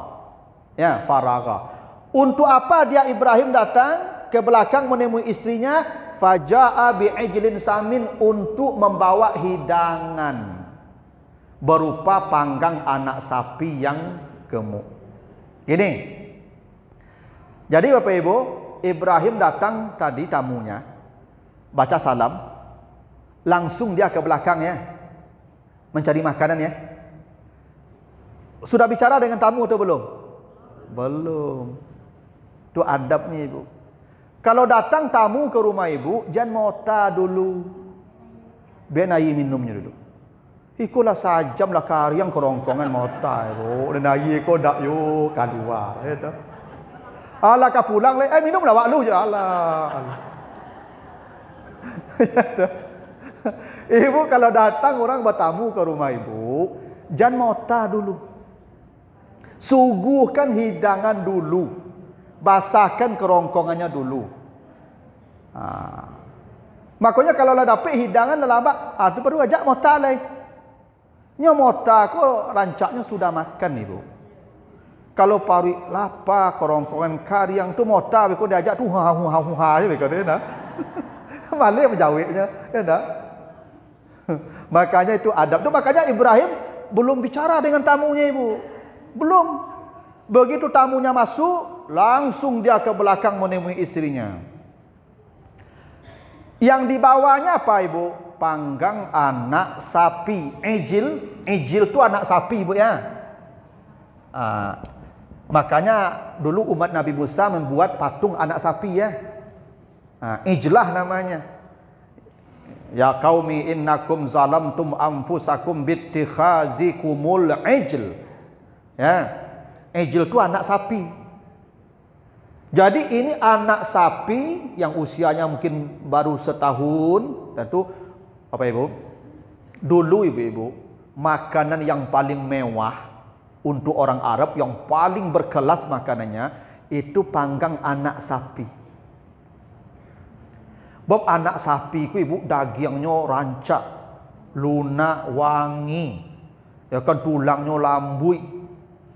Ya, faraga. Untuk apa dia Ibrahim datang ke belakang menemui istrinya? Faja'a bi'ijlin samin, untuk membawa hidangan berupa panggang anak sapi yang gemuk. Ini. Jadi Bapak Ibu, Ibrahim datang tadi tamunya, baca salam, langsung dia ke belakang ya, mencari makanan ya. Sudah bicara dengan tamu atau belum? Belum. Itu adabnya ibu. Kalau datang tamu ke rumah ibu, jangan mota dulu. Biar air minumnya dulu. Ikulah sajam lah kariang kerongkongan mota ibu. Dan air kau dak yo kadua. Itu. Alah kau pulang le, minumlah wak lu je. Alah. Ibu kalau datang orang bertamu ke rumah ibu, jangan mota dulu. Suguhkan hidangan dulu. Basahkan kerongkongannya dulu. Makanya kalau lah dapat hidangan lambat, tu baru ajak mota lai. Nya mota ko rancaknya sudah makan ibu. Kalau pari lapar kerongkongan kariang tu mota ko diajak tu ha je begitu dia dah. Balik menjawabnya, ya dah. Makanya itu adab tu, makanya Ibrahim belum bicara dengan tamunya ibu. Belum. Begitu tamunya masuk, langsung dia ke belakang menemui istrinya. Yang dibawanya apa ibu? Panggang anak sapi. Ejil tu anak sapi ibu ya. Makanya dulu umat Nabi Musa membuat patung anak sapi ya. Ijlah namanya. Ya qaumi innakum zalamtum anfusakum bittikhazikumul ijl. Ya. Ejil itu anak sapi. Jadi ini anak sapi yang usianya mungkin baru setahun. Tentu apa ibu? Dulu ibu-ibu, makanan yang paling mewah untuk orang Arab, yang paling berkelas makanannya, itu panggang anak sapi. Sebab anak sapi ku ibu dagingnya rancak, lunak, wangi. Ya kan tulangnya lambui.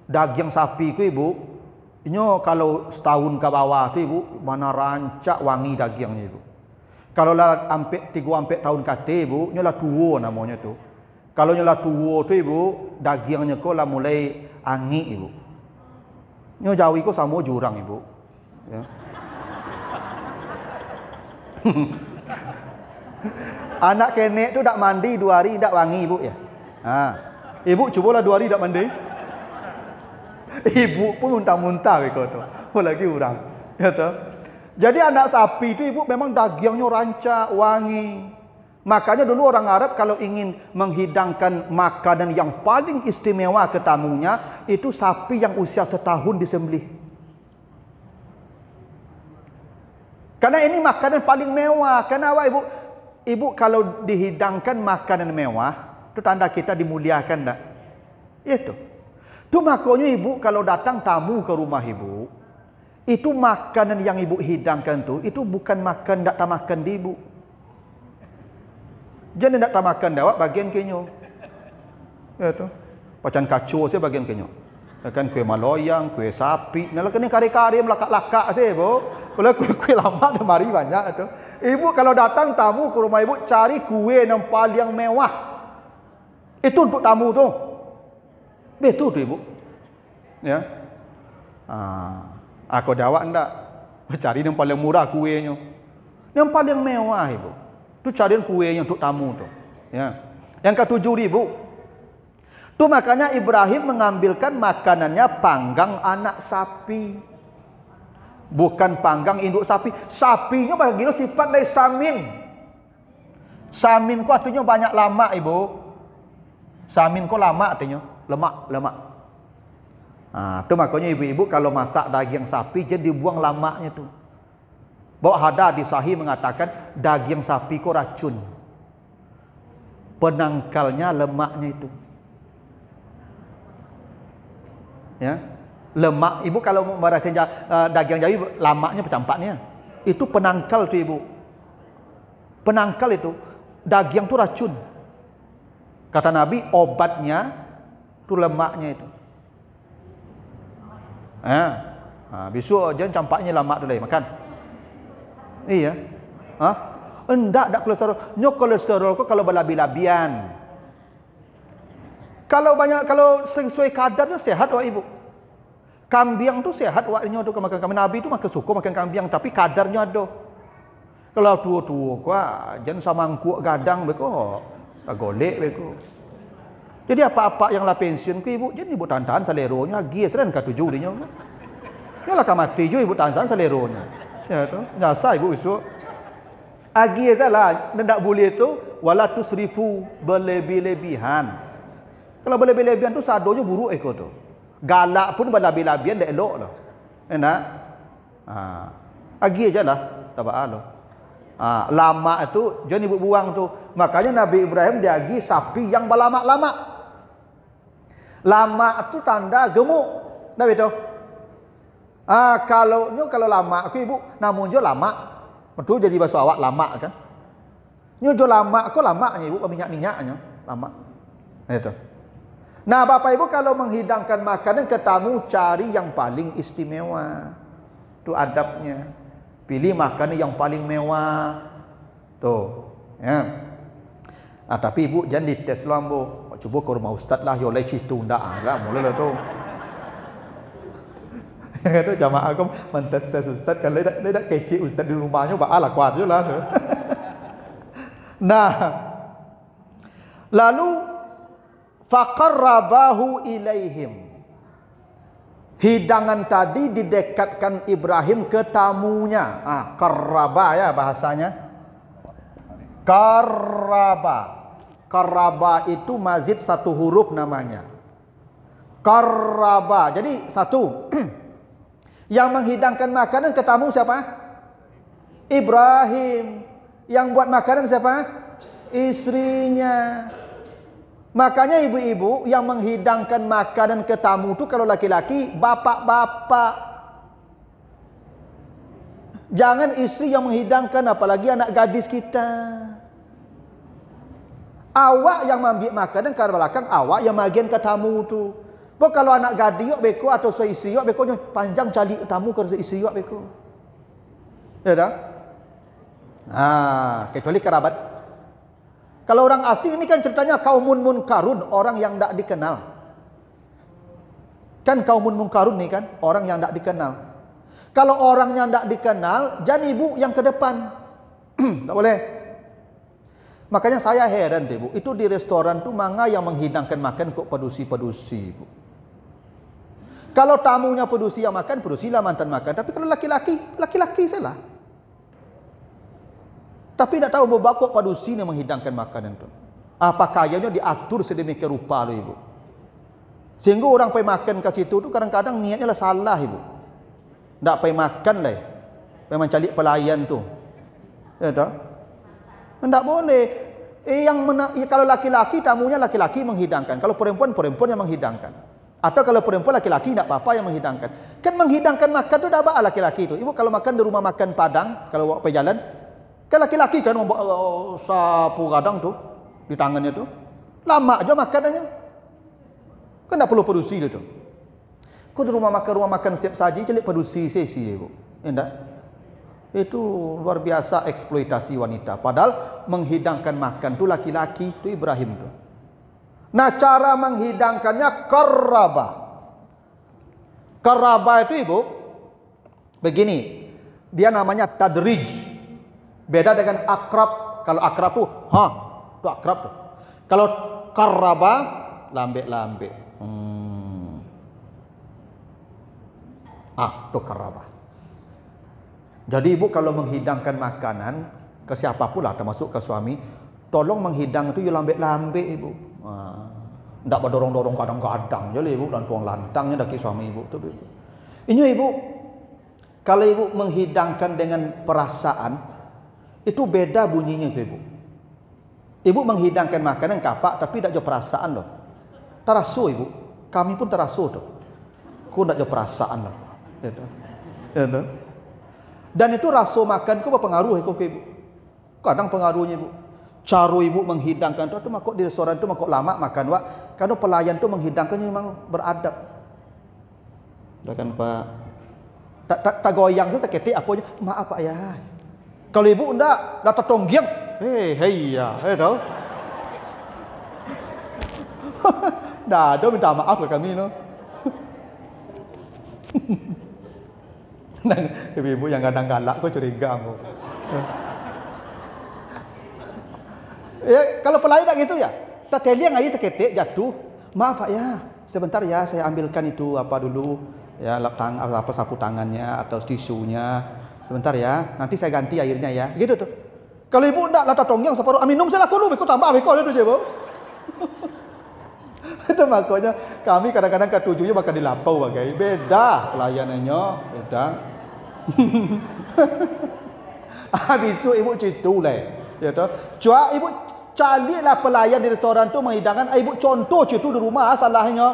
Daging sapi ku ibu, inyo kalau setahun ke bawah tu ibu, mana rancak wangi dagingnya ibu. Kalau lah sampai 3 tahun kate ibu, inyo lah tua namanya tu. Kalau inyo lah tua tu ibu, dagingnya ko lah mulai angi ibu. Inyo jawi ko sama jurang ibu. Ya. Anak kenek tu dak mandi 2 hari dak wangi ibu ya. Ibu cubalah 2 hari dak mandi. Ibu pun muntah-muntah begitu. Apalagi orang. Ya toh. Jadi anak sapi itu ibu memang dagingnya rancak, wangi. Makanya dulu orang Arab kalau ingin menghidangkan makanan yang paling istimewa ke tamunya, itu sapi yang usia setahun disembelih. Karena ini makanan paling mewah. Kenapa ibu? Ibu kalau dihidangkan makanan mewah, itu tanda kita dimuliakan tak? Itu. Itu makanya ibu kalau datang tamu ke rumah ibu, itu makanan yang ibu hidangkan itu bukan makan tak makan di ibu. Jangan tak makan dawak bagian kenyo. Itu. Pacan kacau saya bagian kenyo. Kan kue maloyang, kue sapi. Nah, kini kari-kari melakak-lakak saya, Bu. Kalau kue lama ada mari banyak itu. Ibu kalau datang tamu ke rumah ibu cari kue yang paling mewah. Itu untuk tamu tu. Betul tu ibu. Ya. Aku jawab ndak. Cari yang paling murah kuenya. Yang paling mewah ibu. Tu cari kue yang untuk tamu tu. Ya. Yang ketujuh ibu. Tu makanya Ibrahim mengambilkan makanannya panggang anak sapi. Bukan panggang induk sapi. Sapinya bagi sifat dari samin. Samin ku artinya banyak lama ibu. Samin ku lama artinya lemak. Tu makanya ibu-ibu kalau masak daging sapi jadi dibuang lemaknya tu. Bawa hadis di Sahih mengatakan daging sapi ku racun. Penangkalnya lemaknya itu. Ya. Lemak ibu kalau merasa daging jawi lemaknya pecampaknya. Itu penangkal tu ibu. Penangkal itu daging tu racun. Kata Nabi obatnya tu lemaknya itu. Besok jangan campaknya lemak tu lagi makan. Iya. Enggak kolesterol. Nyok kolesterol kok kalau berlebih-lebihan. Kalau banyak, kalau sesuai kadarnya sehat wak ibu. Kambing tu sehat waknya tu makan kambing. Nabi tu makan suka makan kambing tapi kadarnya ada. Kalau tua-tua kuah jangan samangkuk gadang beko. Tak golek beko. Jadi apa-apa yang lah pensiun ke ibu, jadi ibu tahan saleronya agi seren ka tujuh dinya. Yalah ka mati jo ibu tahan saleronya. Ya tu, nyasa ibu isu. Agi salah ndak boleh tu wala tusrifu berlebih-lebihan. Kalau berlebih-lebihan tu sadonya buruk eko tu. Galak pun berlebih-lebihan dak elok lah. Enak? Agi ajalah, tak apa lo. Lama tu jangan ibu buang tu. Makanya Nabi Ibrahim dia agi sapi yang berlama-lama. Lama tu tanda gemuk. Dah betul? Kalau lama aku ibu namun jo lama. Betul jadi bahasa awak lama kan? Nyo jo lama aku lamanya ibu minyak-minyaknya lama. Itu. Nah, Bapak Ibu kalau menghidangkan makanan ke tamu cari yang paling istimewa. Itu adabnya. Pilih makanan yang paling mewah. Tuh, ya. Tapi ibu jangan dites lah bu. Coba ke rumah ustaz lah, yo leci tu ndak ada, mula lah tu. Itu jamaah aku mentes-tes ustaz kalau dak kecil ustaz di rumahnya baalah kuat je lah tu. Nah, lalu faqarrabahu ilaihim. Hidangan tadi didekatkan Ibrahim ke tamunya. Qarraba ya bahasanya. Qarraba. Qarraba itu mazid satu huruf namanya. Qarraba. Jadi satu. Yang menghidangkan makanan ke tamu siapa? Ibrahim. Yang buat makanan siapa? Istrinya. Makanya ibu-ibu yang menghidangkan makanan ke tamu itu kalau laki-laki bapak-bapak. Jangan istri yang menghidangkan, apalagi anak gadis kita. Awak yang mengambil makanan ke belakang, awak yang bagian ke tamu tu. Bo kalau anak gadis yok beko atau seistri yok beko panjang cari tamu ke istri yok beko. Ya dah. Kecuali kerabat. Kalau orang asing ini kan ceritanya kaumun munkarun, orang yang tidak dikenal. Kan kaumun munkarun ni kan, orang yang tidak dikenal. Kalau orangnya tidak dikenal, jangan ibu yang ke depan. Tak boleh. Makanya saya heran deh bu, itu di restoran tu manga yang menghidangkan makan kok pedusi-pedusi bu. Kalau tamunya pedusi yang makan, pedusilah mantan makan. Tapi kalau laki-laki, laki-laki salah. Tapi tidak tahu berbakok padusi yang menghidangkan makanan tu. Pakaiannya diatur sedemikian rupa loh ibu. Sehingga orang pergi makan ke situ tu kadang-kadang niatnya lah salah ibu. Tak pergi makan lah. Pergi mencari pelayan tu. Ya tak? Tak boleh. Kalau laki-laki tamunya laki-laki menghidangkan. Kalau perempuan yang menghidangkan. Atau kalau perempuan laki-laki tak apa-apa yang menghidangkan. Kan menghidangkan makan tu dah apa laki-laki tu. Ibu kalau makan di rumah makan Padang, kalau pergi jalan, kan laki-laki kan membawa sapu kadang tu di tangannya tu. Lama aja makanannya. Kan tak perlu produksi tu. Kau di rumah makan siap saji celik produksi sesi ibu. Enggak. Itu luar biasa eksploitasi wanita. Padahal menghidangkan makan tu laki-laki tu Ibrahim tu. Nah, cara menghidangkannya qarraba. Qarraba itu ibu begini. Dia namanya tadrij. Beda dengan akrab. Kalau akrab tu, tu akrab tu. Kalau qarraba, lambe-lambe. Tu qarraba. Jadi ibu kalau menghidangkan makanan ke siapa pula, termasuk ke suami, tolong menghidang itu you lambe-lambe ibu. Tidak berdorong-dorong kadang-kadang. Jadi ibu dan tuang lantangnya dari suami ibu tu. Ini ibu, kalau ibu menghidangkan dengan perasaan, itu beda bunyinya ke ibu. Ibu menghidangkan makanan kapak tapi tidak ada perasaan loh. Terasu ibu, kami pun terasu tu. Ku tidak ada perasaan lah. Itu. Dan itu rasa makan ku berpengaruh ke ibu. Kadang pengaruhnya ibu. Cara ibu menghidangkan tu makok di restoran tu makok lama makan wak. Karena pelayan tu menghidangkannya memang beradab. Kan Pak. Tak goyang tu seketik apanya. Maaf Pak ya. Kalau ibu ndak dah tertonggiang. Ya, tahu. Dah ada minta maaf ke kami no. Ibu-ibu yang kadang galak kok curiga aku. Ya, kalau pelayan tak gitu ya. Tak teliang aja seketik jatuh. Maaf Pak ya, sebentar ya saya ambilkan itu apa dulu ya apa sapu tangannya atau tisunya. Sebentar ya, nanti saya ganti airnya ya. Gitu tuh. Kalau ibu ndak lata tongyang separuh minum saya laku lu ikut tambah ikut itu je, Bu. Itu makanya kami kadang-kadang ketujuhnya bakal dilampau bagai beda pelayanannya, beda. Habis itu ibu cerita lah. Ya toh. Cua ibu carilah pelayan di restoran tu menghidangkan, ibu contoh cerita di rumah salahnya.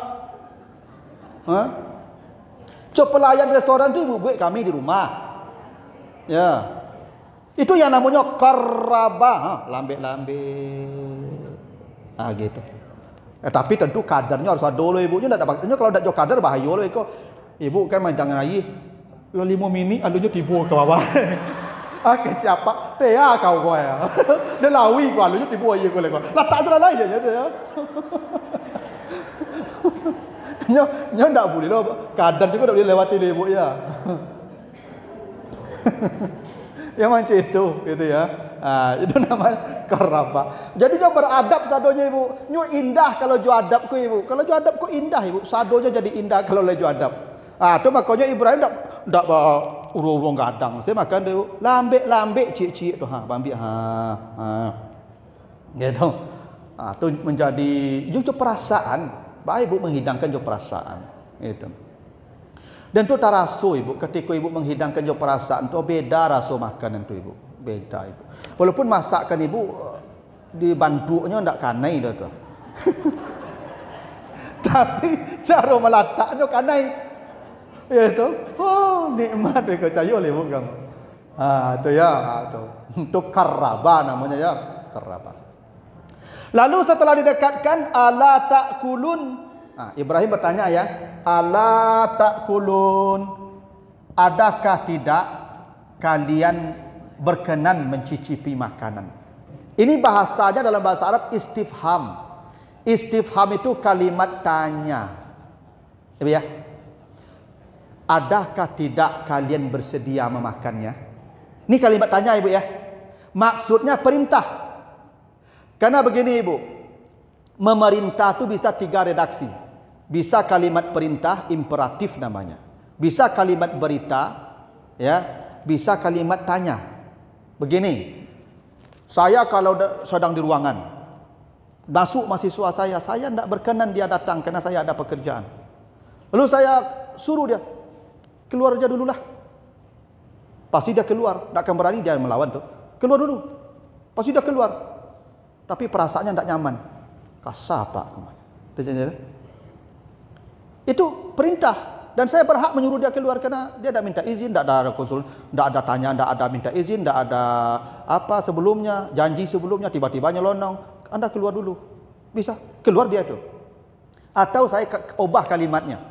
Cua pelayan di restoran tu ibu buat kami di rumah. Ya. Itu yang namanya qarraba, lambe-lambe. Gitu. Tapi tentu kadarnya harus ada dulu ibunya tidak dapat. Kalau tidak ada kadar bahaya loh iko. Ibu kan main jangan air. Lo 5 minit alunya tibu ke bawah. Kecapa tea kau kau ya. Dia lawi kau alunya tibu air kau leko. Lah tak salah aja dia. Nyo ndak boleh lo. Kadar juga tak boleh lewati dia ibu ya. Ya macam itu gitu ya. Itu namanya qarraba. Jadi dia beradab sadonya ibu. Nyo indah kalau jo adab ku ibu. Kalau jo adab ku indah ibu. Sadonya jadi indah kalau le jo adab. Tu makanya Ibrahim ndak urung-urung gadang. Saya makan dia lambe-lambe cik-cik tu bambi Gitu. Tu menjadi jo perasaan. Baik ibu menghidangkan jo perasaan. Itu. Dan tu tarasu ibu ketika ibu menghidangkan jo perasaan tu beda rasa makanan tu ibu. Beda ibu. Walaupun masakan ibu dibantunya ndak kanai dah tu. Tapi cara meletaknya kanai. Ya itu. Nikmat dekat cayo le ibu kamu. Tu ya, tu. Tu qarraba namanya ya, qarraba. Lalu setelah didekatkan ala ta'kulun. Ibrahim bertanya ya, ala ta'kulun, adakah tidak kalian berkenan mencicipi makanan? Ini bahasanya dalam bahasa Arab istifham. Istifham itu kalimat tanya. Ya. Adakah tidak kalian bersedia memakannya? Ini kalimat tanya ibu ya. Maksudnya perintah. Karena begini ibu, memerintah itu bisa 3 redaksi. Bisa kalimat perintah imperatif namanya. Bisa kalimat berita, ya. Bisa kalimat tanya. Begini. Saya kalau sedang di ruangan, masuk mahasiswa saya tidak berkenan dia datang karena saya ada pekerjaan. Lalu saya suruh dia, keluar aja dululah. Pasti dia keluar, tak akan berani dia melawan tuh. Keluar dulu. Pasti dia keluar. Tapi perasaannya tidak nyaman. Kasar Pak. Itu perintah. Dan saya berhak menyuruh dia keluar karena dia tidak minta izin, tidak ada konsul, tidak ada tanya, tidak ada minta izin, tidak ada apa sebelumnya, janji sebelumnya, tiba-tiba nyelonong. Anda keluar dulu. Bisa. Keluar dia tuh. Atau saya ubah kalimatnya.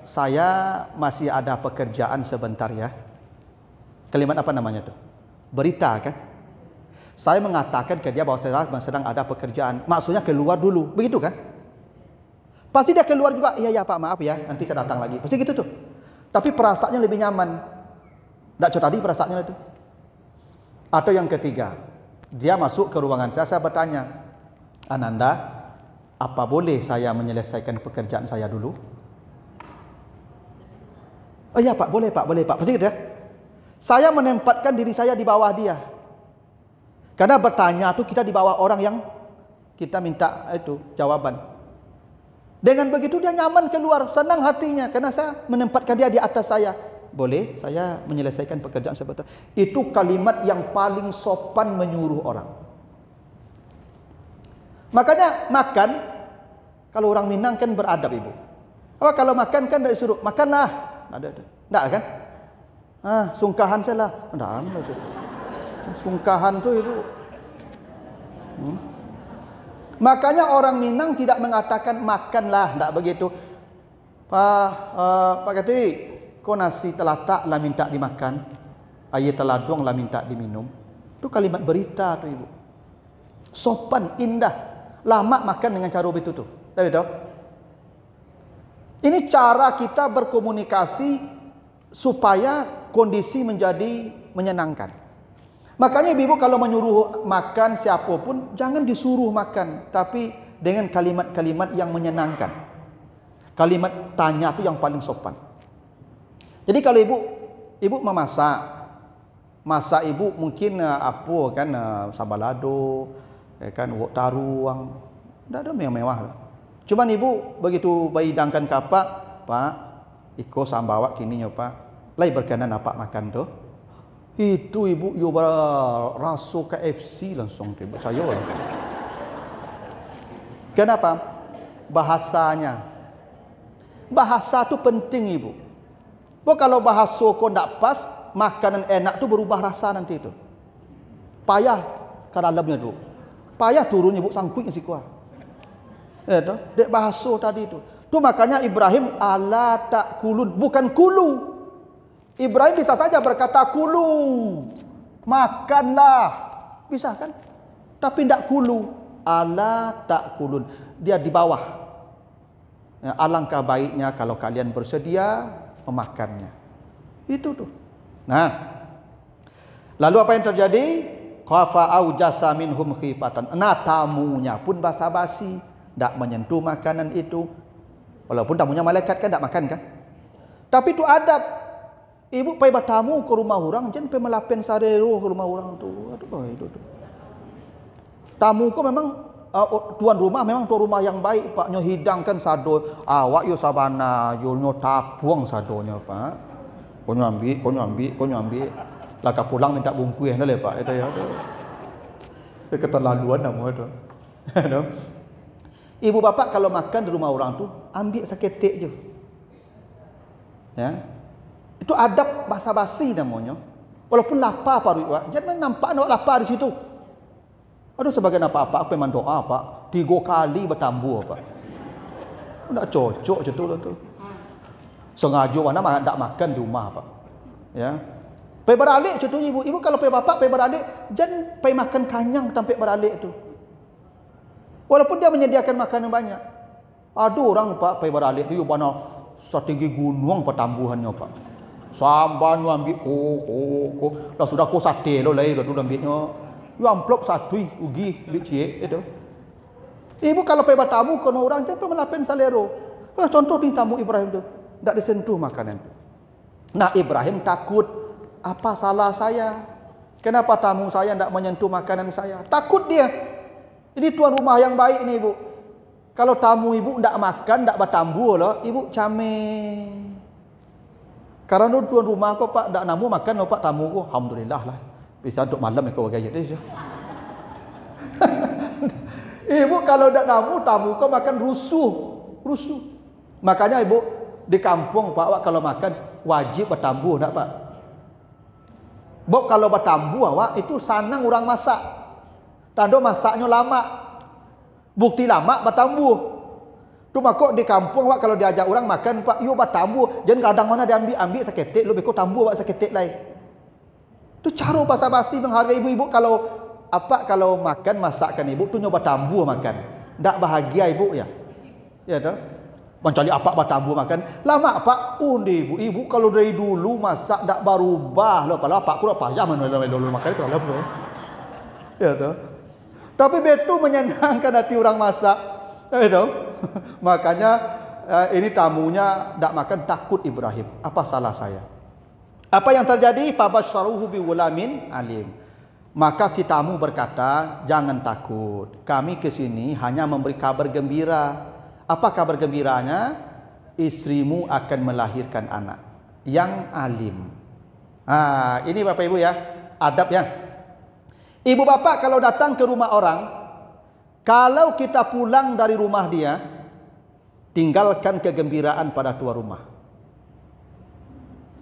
Saya masih ada pekerjaan sebentar ya. Kalimat apa namanya tuh? Berita kan? Saya mengatakan ke dia bahwa saya sedang ada pekerjaan. Maksudnya keluar dulu. Begitu kan? Pasti dia keluar juga. Iya Pak, maaf ya. Nanti saya datang lagi. Pasti gitu tuh. Tapi perasaannya lebih nyaman. Tidak cuma tadi perasaannya itu. Atau yang ketiga. Dia masuk ke ruangan saya bertanya. Ananda, apa boleh saya menyelesaikan pekerjaan saya dulu? Oh iya Pak, boleh Pak. Pasti gitu ya. Saya menempatkan diri saya di bawah dia. Karena bertanya itu kita di bawah orang yang kita minta itu jawaban. Dengan begitu dia nyaman keluar, senang hatinya karena saya menempatkan dia di atas saya. Boleh saya menyelesaikan pekerjaan sebentar. Itu kalimat yang paling sopan menyuruh orang. Makanya makan, kalau orang Minang kan beradab ibu. Kalau makan kan tidak disuruh, makanlah. Tidak kan? Sungkahan saya lah. Tidak. Sungkahan tu ibu. Makanya orang Minang tidak mengatakan makanlah, tidak begitu. Pak Kati, kau nasi telatak lah minta dimakan, air teladung lah minta diminum. Itu kalimat berita tu ibu. Sopan, indah. Lama makan dengan cara begitu tu. Tahu tak? Ini cara kita berkomunikasi supaya kondisi menjadi menyenangkan. Makanya ibu kalau menyuruh makan siapapun, jangan disuruh makan, tapi dengan kalimat-kalimat yang menyenangkan. Kalimat tanya itu yang paling sopan. Jadi kalau ibu masak ibu mungkin apa kan sabalado, kan wok taruang, tidak ada mewah-mewah. Cuman ibu begitu bayidangkan kapak, Pak, iko sambawa kini Pak, lai berkenan apa makan tu. Itu ibu yo rasa KFC langsung tu percaya lah. Kenapa? Bahasanya. Bahasa tu penting ibu. Kalau bahasa kau tak pas, makanan enak tu berubah rasa nanti tu. Payah ke dalamnya tu. Payah turun ibu sangkut si kuah. Tu, dek bahasa tadi tu. Tu makanya Ibrahim ala takulun, bukan kulu. Ibrahim bisa saja berkata kulu, makanlah, bisa kan? Tapi tidak kulu, ala takulun, dia di bawah. Ya, alangkah baiknya kalau kalian bersedia memakannya. Itu tuh. Nah, lalu apa yang terjadi? Khafa aujasa minhum khifatan. Nah, tamunya pun basa-basi, tidak menyentuh makanan itu. Walaupun tamunya malaikat kan tidak makan kan? Tapi itu adab. Ibu pergi bertamu ke rumah orang, jangan pergi melapen sarero ke rumah orang tu. Aduh, itu tu. Tamu ko memang tuan rumah memang tuan rumah yang baik, Pak. Nyo hidangkan sado, awak yo sabana, yo nyo tapuang sadonya, Pak. Kau ambil. Laka pulang minta bungkus dah le, Pak. Itu ya. Itu keterlaluan nama tu. Ibu bapak kalau makan di rumah orang tu, ambil seketik je. Ya. Itu adab basa-basi namanya. Walaupun lapar Pak Ruiwak, jangan nampak nak lapar di situ. Aduh sebagai apa-apa, aku memang doa Pak, 3 kali bertambuh Pak. Tak cocok je tu lah tu. Sengaja mana tak makan di rumah Pak. Ya. Pergi beralik je tu ibu. Ibu kalau pergi bapak pergi beralik, jangan pergi makan kanyang sampai beralik tu. Walaupun dia menyediakan makanan banyak. Aduh orang Pak pergi beralik tu mana setinggi gunung pertambuhannya Pak. Sambannya ambil ko. Dah sudah ko sate lo lai dah ambilnya. Yo amplop satu ugi duit cie itu. Ibu kalau pergi bertamu ke orang jangan melapen salero. Contoh ni tamu Ibrahim tu, tak disentuh makanan tu. Nah Ibrahim takut, apa salah saya? Kenapa tamu saya tidak menyentuh makanan saya? Takut dia. Ini tuan rumah yang baik nih ibu. Kalau tamu ibu tidak makan, tidak bertambu loh, ibu cameh. Karena tuan rumah kau pak tidak namu makan, loh pak tamu kau, alhamdulillah lah. Bisa untuk malam kau gaya deh. Ibu kalau tidak namu tamu kau makan rusuh. Makanya ibu di kampung pak, kalau makan wajib bertambu, tidak pak? Bok kalau bertambu awak itu sanang orang masak. Tando masaknya lama. Bukti lama bertambu. Tu makok di kampung awak kalau diajak orang makan pak, yuk bertambu. Jangan kadang mana diambil seketik, lu beko tambu awak seketik lain. Tu cara basa-basi menghargai ibu-ibu kalau makan masakan ibu tu nyoba tambu makan. Ndak bahagia ibu ya. Ya dah. Mencari apa bertambu makan. Lama pak, ibu kalau dari dulu masak ndak berubah loh. Padahal pak ku dah payah dulu makan itu loh. Ya dah. Tapi betul menyenangkan hati orang masak. Ya dah. Makanya ini tamunya ndak makan, takut Ibrahim. Apa salah saya? Apa yang terjadi? Fabasyaruhu bighulamin alim. Maka si tamu berkata, jangan takut. Kami ke sini hanya memberi kabar gembira. Apa kabar gembiranya? Istrimu akan melahirkan anak yang alim. Ini Bapak Ibu ya, adab ya. Ibu bapak kalau datang ke rumah orang, kalau kita pulang dari rumah dia, tinggalkan kegembiraan pada tuan rumah.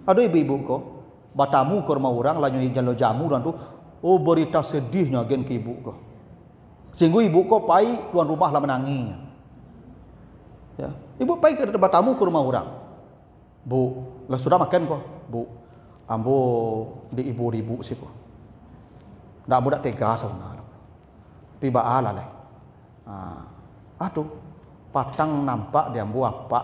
Aduh ibu-ibu kok, batamu ke rumah orang, lanjut jalan jamu dan tu, oh berita sedihnya gen ke ibu kok. Sehingga ibu kok pai tuan rumah lah menangis. Ya, ibu pai ke batamu ke rumah orang. Bu, lah sudah makan kok, bu. Ambo di ibu-ibu sih kok. Ndak mudah tega sana. Tiba ala lah. Aduh, patang nampak dia ambo apa?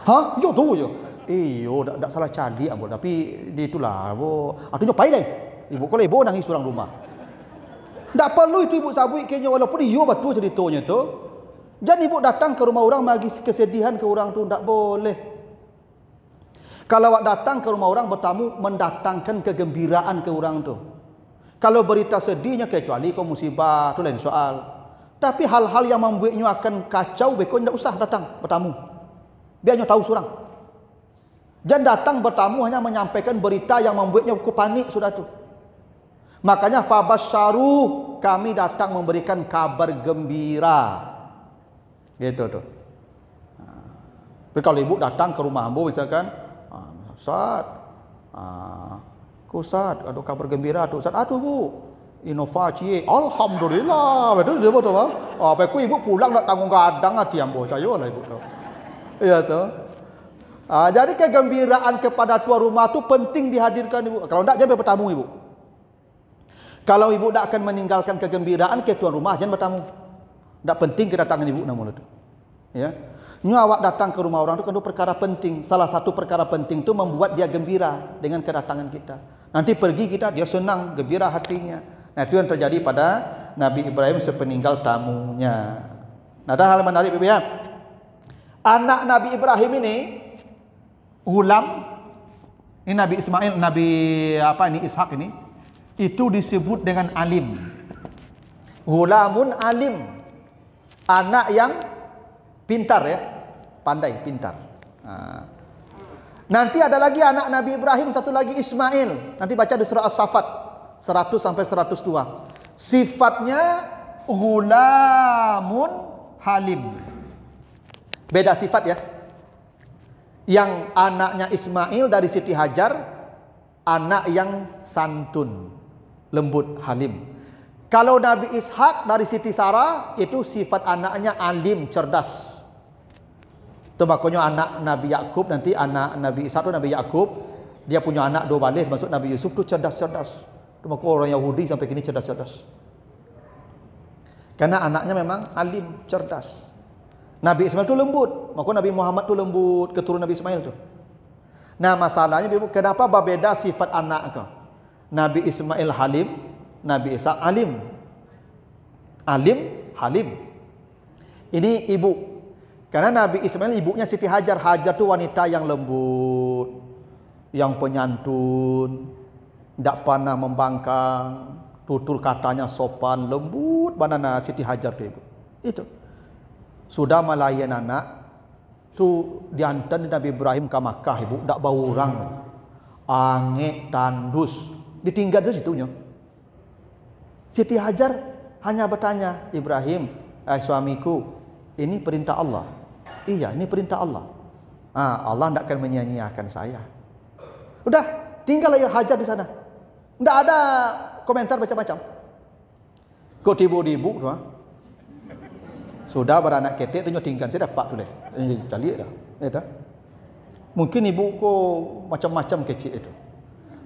Hah? Yo tu yo. Iyo, ndak salah cari ambo, tapi di itulah ambo. Atuh nyopai deh. Ibu kalau ibu nangis orang rumah. Tak perlu itu ibu sabui kayaknya walaupun iyo betul ceritanya tu. Jangan ibu datang ke rumah orang bagi kesedihan ke orang tu, tak boleh. Kalau awak datang ke rumah orang bertamu, mendatangkan kegembiraan ke orang tu. Kalau berita sedihnya kecuali kau musibah tu lain soal. Tapi hal-hal yang membuatnya akan kacau, beko tidak usah datang bertamu. Biarnya tahu surang. Jangan datang bertamu hanya menyampaikan berita yang membuatnya panik sudah tu. Makanya fabasyaru, kami datang memberikan kabar gembira. Gitu tu. Tapi kalau ibu datang ke rumah ambo misalkan, Ustaz, Ustaz, ada kabar gembira tu Ustaz. Aduh bu, inovasi, alhamdulillah. Betul dia betul bang. Apa ku ibu pulang nak tanggung gadang hati ambo, cayo lah ibu tu. Iya tu. Jadi kegembiraan kepada tuan rumah tu penting dihadirkan ibu. Kalau tidak jangan bertamu ibu. Kalau ibu tidak akan meninggalkan kegembiraan ke tuan rumah, jangan bertamu. Tidak penting kedatangan ibu namun itu. Ya. Awak datang ke rumah orang itu kan itu perkara penting. Salah satu perkara penting itu membuat dia gembira dengan kedatangan kita. Nanti pergi kita, dia senang, gembira hatinya. Nah itu yang terjadi pada Nabi Ibrahim sepeninggal tamunya. Nah ada hal menarik Ibu ya. Anak Nabi Ibrahim ini, Ghulam, ini Nabi Ismail, Nabi Ishak ini, itu disebut dengan alim. Ghulamun alim, anak yang pintar ya, pandai, pintar. Nanti ada lagi anak Nabi Ibrahim, satu lagi Ismail. Nanti baca di surah As-Saffat 100 sampai 102. Sifatnya ghulamun halim. Beda sifat ya. Yang anaknya Ismail dari Siti Hajar, anak yang santun, lembut, halim. Kalau Nabi Ishak dari Siti Sarah, itu sifat anaknya alim, cerdas. Itu makanya anak Nabi Yakub, nanti anak Nabi Ishak itu Nabi Yakub, dia punya anak dua balik, masuk Nabi Yusuf itu cerdas-cerdas. Itu makanya orang Yahudi sampai kini cerdas-cerdas. Karena anaknya memang alim, cerdas. Nabi Ismail itu lembut, makanya Nabi Muhammad itu lembut, keturunan Nabi Ismail itu. Nah masalahnya, kenapa berbeda sifat anak kau? Nabi Ismail halim, Nabi Ishak alim. Alim, halim. Ini ibu. Karena Nabi Ismail ibunya Siti Hajar. Hajar itu wanita yang lembut. yang penyantun, tidak pernah membangkang, tutur katanya sopan, lembut banana Siti Hajar tu ibu. Itu. Sudah melayan anak tu diantar Nabi Ibrahim ke Makkah ibu, tak bau orang. Angin tandus, ditinggal di situnya. Siti Hajar hanya bertanya, Ibrahim, suamiku, ini perintah Allah. Iya, ini perintah Allah. Allah tidak akan menyia-nyiakan saya. Udah, tinggal ya Hajar di sana. Tidak ada komentar macam-macam. Kau tibu-tibu, sudah beranak ketik, tu tinggal saya dapat tu deh. Cari dah, dah. Mungkin ibu ko macam-macam kecil itu.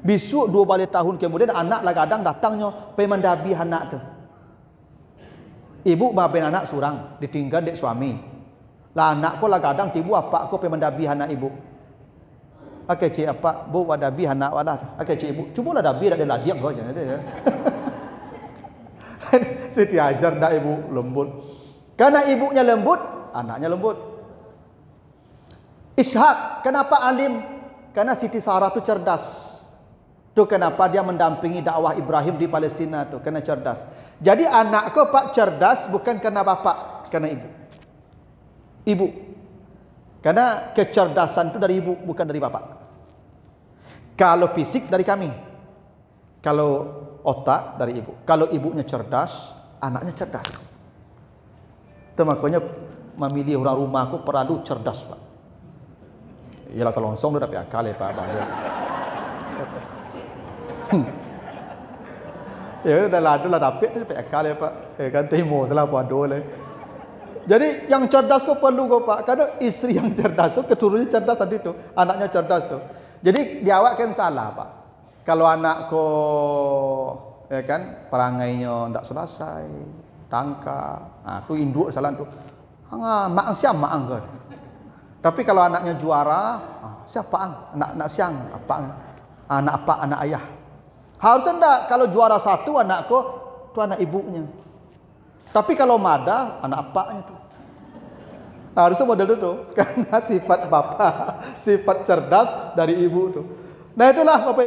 Besok 2 balik tahun kemudian anak lah kadang datangnya pergi mendabi anak tu. Ibu baben anak surang, ditinggal dek suami. Lah anak ko lah kadang tibu apa ko pergi mendabi anak ibu. Oke cik apa bu wadabi anak wadah. Oke cik ibu, cuba lah dabi dak ada ladiak kau jangan ada. Siti Hajar dak ibu lembut. Karena ibunya lembut, anaknya lembut. Ishak, kenapa alim? Karena Siti Sarah tu cerdas. Tu kenapa dia mendampingi dakwah Ibrahim di Palestina tu, karena cerdas. Jadi anak kau pak cerdas bukan karena bapak, karena ibu. Ibu. Karena kecerdasan itu dari ibu, bukan dari bapak. Kalau fisik dari kami. Kalau otak dari ibu. Kalau ibunya cerdas, anaknya cerdas. Itu makanya memilih orang rumah aku perlu cerdas pak. Ialah kalau longsong tu dapat akal ya pak. Ya dah ladu lah dapat dapat akal ya pak. Kan temo salah apa dole. Jadi yang cerdas kau perlu kau pak. Karena isteri yang cerdas tu keturunannya cerdas tadi tu, anaknya cerdas tu. Jadi diawak kan salah pak. Kalau anak kau ya kan perangainya tidak selesai, tangka, tu induk salah tu. Mak siang mak angkat. Tapi kalau anaknya juara, siapa ang? Anak siang apa? Anak apa? Anak ayah. Harusnya enggak kalau juara satu anakku tu anak ibunya. Tapi kalau mada anak apanya tu. Harusnya model itu karena sifat bapa, sifat cerdas dari ibu tu. Nah itulah Bapak